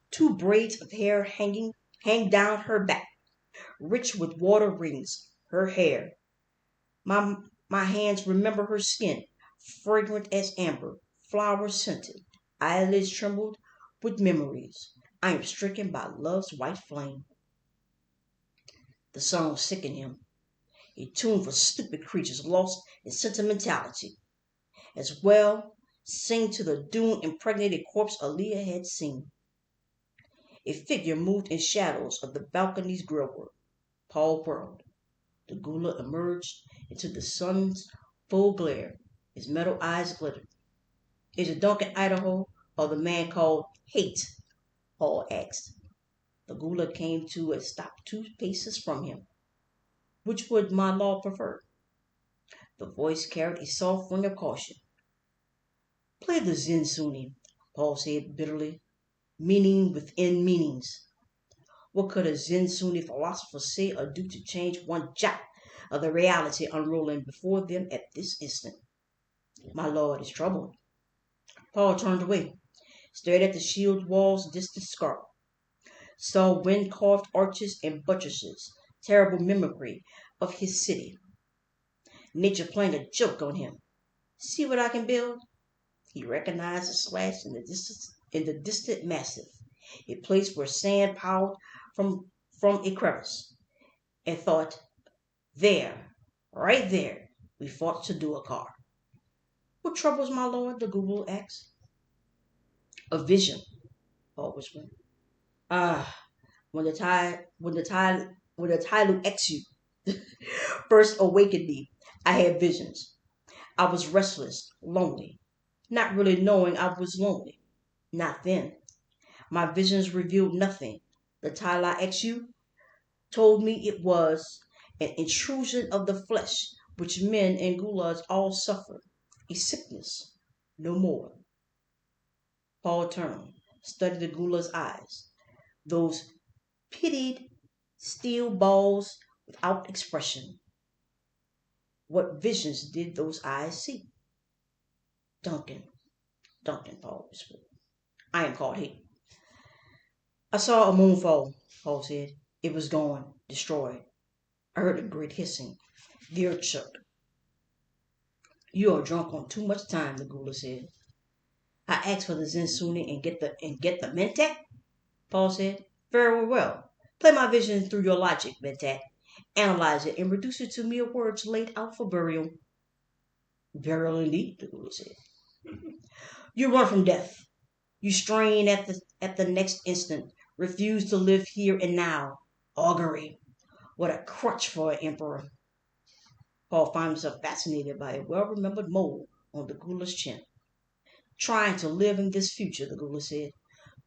Two braids of hair hang down her back, rich with water rings, her hair. My hands remember her skin, fragrant as amber, flower scented. Eyelids trembled with memories. I am stricken by love's white flame. The song sickened him. A tune for stupid creatures lost in sentimentality. As well sing to the dune impregnated corpse Alia had seen. A figure moved in shadows of the balcony's grillwork. Paul whirled. The gula emerged into the sun's full glare. His metal eyes glittered. Is it Duncan Idaho or the man called Hate? Paul asked. The gula came to a stop 2 paces from him. Which would my law prefer? The voice carried a soft ring of caution. Play the Zen Sunni, Paul said bitterly, meaning within meanings. What could a Zen Sunni philosopher say or do to change one jot of the reality unrolling before them at this instant? My lord is troubled. Paul turned away, stared at the shield wall's distant scarp, saw wind carved arches and buttresses, terrible mimicry of his city. Nature playing a joke on him. See what I can build? He recognized a slash in the distant massif, a place where sand piled from a crevice, and thought, there, right there, we fought to do a car. What troubles my lord? The Google asked. A vision, Paul whispered. Ah, when the Tyloo Exu first awakened me, I had visions. I was restless, lonely, not really knowing I was lonely. Not then. My visions revealed nothing. The Tyloo Exu told me it was an intrusion of the flesh which men and gulas all suffer. A sickness, no more. Paul turned, studied the gula's eyes, those pitied steel balls without expression. What visions did those eyes see? Duncan, Duncan, Paul whispered. I am called Hate. I saw a moonfall, Paul said. It was gone, destroyed. I heard a great hissing. The earth shook. You are drunk on too much time, the gula said. I asked for the Zensuni and get the mentat, Paul said. Very well. Play my vision through your logic, mentat, Analyze it and reduce it to mere words laid out for burial. Burial indeed, the Guru said. You run from death. You strain at the next instant, refuse to live here and now. Augury. What a crutch for an emperor. Paul found himself fascinated by a well remembered mole on the Gula's chin. Trying to live in this future, the Gula said.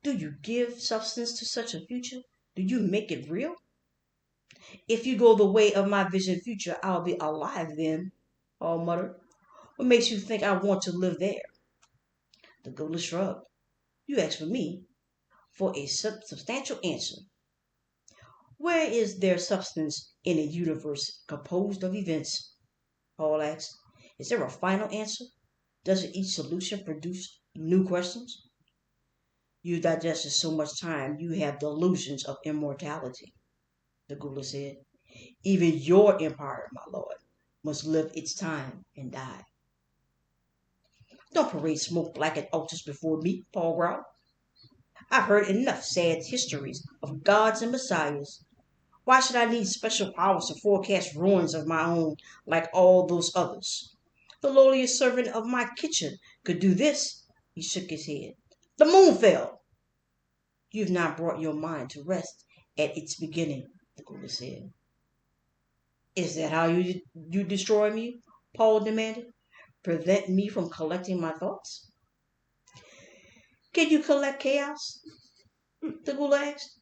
Do you give substance to such a future? Do you make it real? If you go the way of my vision future, I'll be alive then, Paul muttered. What makes you think I want to live there? The Gula shrugged. You asked for me for a substantial answer. Where is there substance in a universe composed of events? Paul asked. Is there a final answer? Doesn't each solution produce new questions? You digested so much time, you have delusions of immortality, the Gula said. Even your empire, my lord, must live its time and die. Don't parade smoke blackened altars before me, Paul growled. I've heard enough sad histories of gods and messiahs. Why should I need special powers to forecast ruins of my own like all those others? The lowliest servant of my kitchen could do this. He shook his head. The moon fell. You've not brought your mind to rest at its beginning, the Guru said. Is that how you destroy me? Paul demanded. Prevent me from collecting my thoughts? Can you collect chaos? The Guru asked.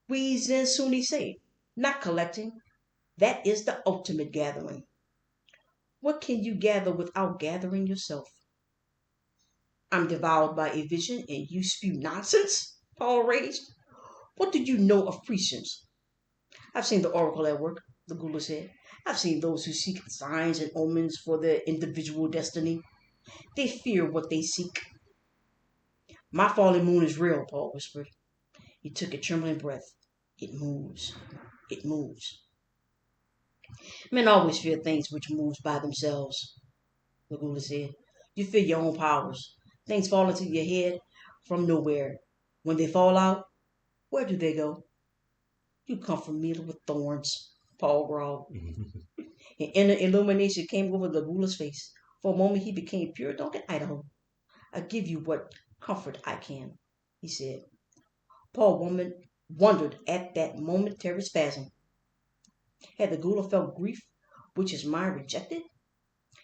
We Zen Sunni say, not collecting. That is the ultimate gathering. What can you gather without gathering yourself? I'm devoured by a vision and you spew nonsense? Paul raged. What do you know of precisions? I've seen the oracle at work, the Guru said. I've seen those who seek signs and omens for their individual destiny. They fear what they seek. My falling moon is real, Paul whispered. He took a trembling breath. It moves. It moves. Men always fear things which move by themselves, the Guru said. You fear your own powers. Things fall into your head from nowhere. When they fall out, where do they go? You come from me with thorns, Paul growled. An inner illumination came over the Guru's face. For a moment he became pure Duncan Idaho. I give you what comfort I can, he said. Paul wondered at that momentary spasm. Had the Guru felt grief which his mind rejected?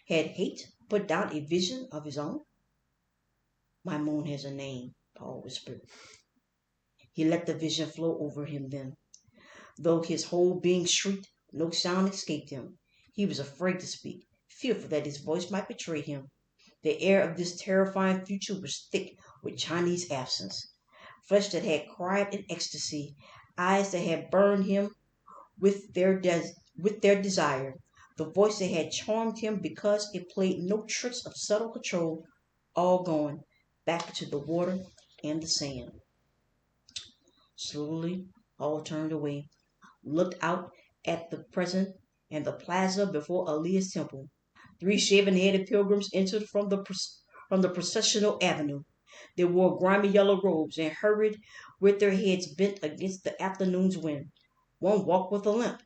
Had hate put down a vision of his own? My moon has a name, Paul whispered. He let the vision flow over him then. Though his whole being shrieked, no sound escaped him. He was afraid to speak, fearful that his voice might betray him. The air of this terrifying future was thick with Chinese absence. Flesh that had cried in ecstasy, eyes that had burned him with their desire, the voice that had charmed him because it played no tricks of subtle control, all gone back to the water and the sand. Slowly, Paul turned away, looked out at the present and the plaza before Alia's temple. Three shaven-headed pilgrims entered from the processional avenue. They wore grimy yellow robes and hurried with their heads bent against the afternoon's wind. One walked with a limp,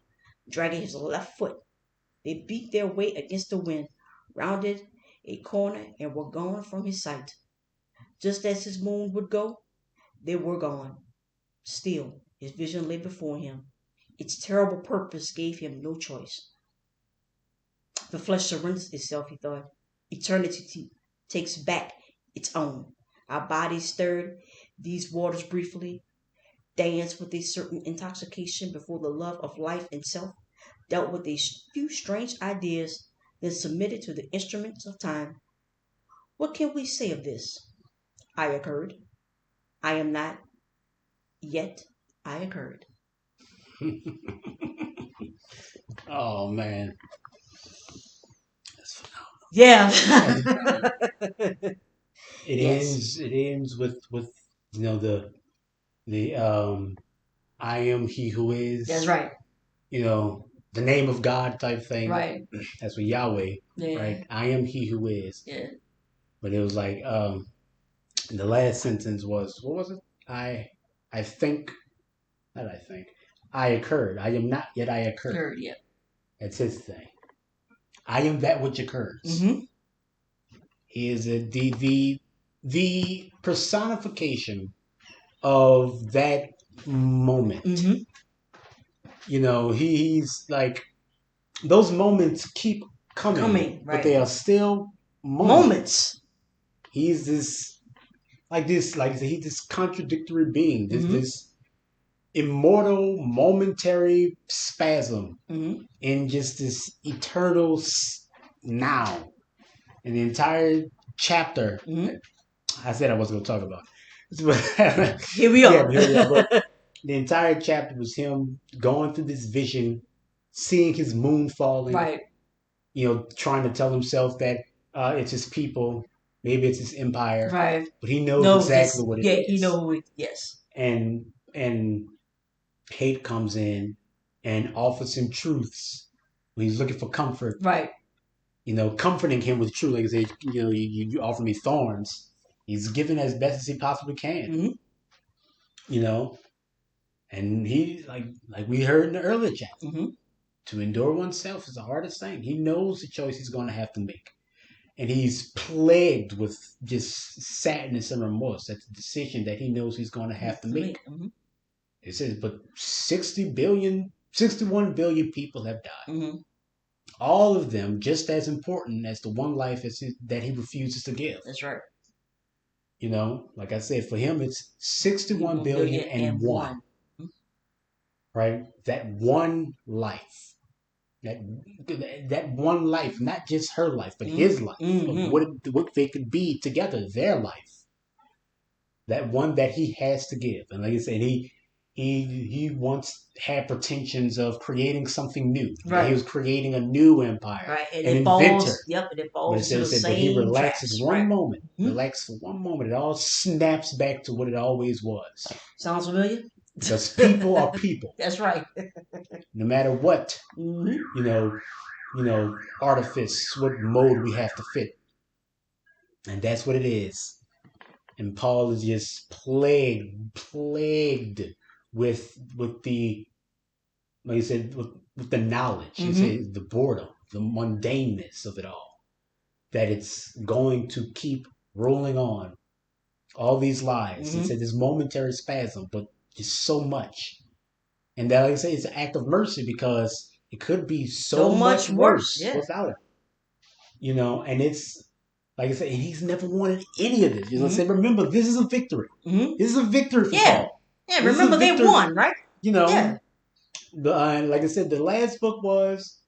dragging his left foot. They beat their way against the wind, rounded a corner, and were gone from his sight. Just as his moon would go, they were gone. Still, his vision lay before him. Its terrible purpose gave him no choice. The flesh surrenders itself, he thought. Eternity takes back its own. Our bodies stirred these waters briefly, danced with a certain intoxication before the love of life itself, dealt with a few strange ideas, then submitted to the instruments of time. What can we say of this? I occurred. I am not, yet I occurred. Oh man, Yeah. it Yes. ends. It ends with the I am he who That's is, right. the name of God type thing. Right. That's with Yahweh, Yeah. right? I am he who is. Yeah. But it was like the last sentence was, what was it? I think, not I think. I occurred. I am not, yet I occur. Heard, yeah. That's his thing. I am that which occurs. Mm-hmm. He is the personification of that moment. Mm-hmm. He's like those moments keep coming, Coming, but right. they are still moments. Moments. He's he's this contradictory being, Mm-hmm. this immortal momentary spasm Mm-hmm. in just this eternal now. And the entire chapter, Mm-hmm. I said I wasn't going to talk about it. Here we Yeah, are. here we are. But the entire chapter was him going through this vision, seeing his moon falling, Right. trying to tell himself that it's his people, maybe it's his empire, Right. but he knows No, exactly his, what it yeah, he is. know who it, yes. And hate comes in and offers him truths when he's looking for comfort. Right. Comforting him with truth. Like I said, you offer me thorns. He's giving as best as he possibly can. Mm-hmm. You know, and he like we heard in the earlier chapter, Mm-hmm. to endure oneself is the hardest thing. He knows the choice he's going to have to make, and he's plagued with just sadness and remorse at the decision that he knows he's going to have to make. Mm-hmm. It says, but 61 billion people have died. Mm-hmm. All of them just as important as the one life that he refuses to give. That's right. Like I said, for him, it's 61 billion and one, right? That one life, that one life, not just her life, but his life, of what they could be together, their life, that one that he has to give. And like I said, he once had pretensions of creating something new. Right. He was creating a new empire, right, and an it inventor. falls. Yep, and it falls into the But he same relaxes traps. one Right. moment, relax for one moment, it all snaps back to what it always was. Sounds familiar? Because people are people, That's right. no matter what artifice, what mode we have to fit, and that's what it is. And Paul is just plagued with the, like you said, with the knowledge. You say the boredom, the mundaneness of it all. That it's going to keep rolling on. All these lies. He said this momentary spasm, but just so much. And that, like I say, it's an act of mercy because it could be so much worse without it. And it's like I said, he's never wanted any of this. I said, remember, this is a victory. This is a victory for Paul. Yeah, remember they won, right? Yeah. Like I said, the last book was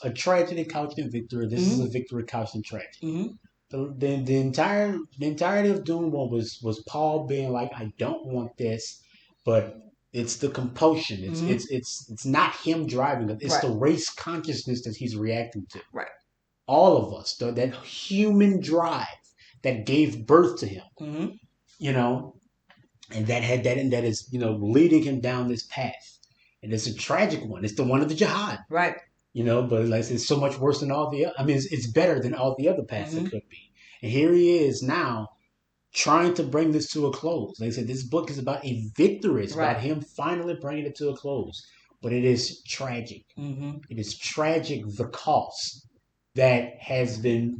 a tragedy couched in victory. This is a victory couched in tragedy. The entirety of Dune was Paul being like, I don't want this, but it's the compulsion. It's not him driving it. It's the race consciousness that he's reacting to. Right. All of us, that human drive that gave birth to him. And that is leading him down this path. And it's a tragic one. It's the one of the jihad. Right. But like it's so much worse than all the other. I mean, it's better than all the other paths it could be. And here he is now trying to bring this to a close. Like I said, this book is about a victory. It's about him finally bringing it to a close. But it is tragic. It is tragic, the cost that has been,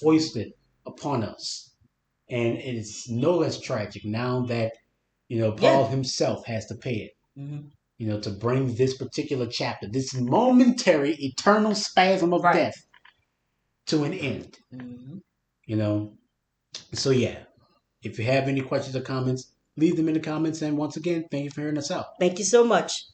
foisted upon us. And it's no less tragic now that, Paul himself has to pay it. To bring this particular chapter, this momentary, eternal spasm of death to an end. So yeah, if you have any questions or comments, leave them in the comments. And once again, thank you for hearing us out. Thank you so much.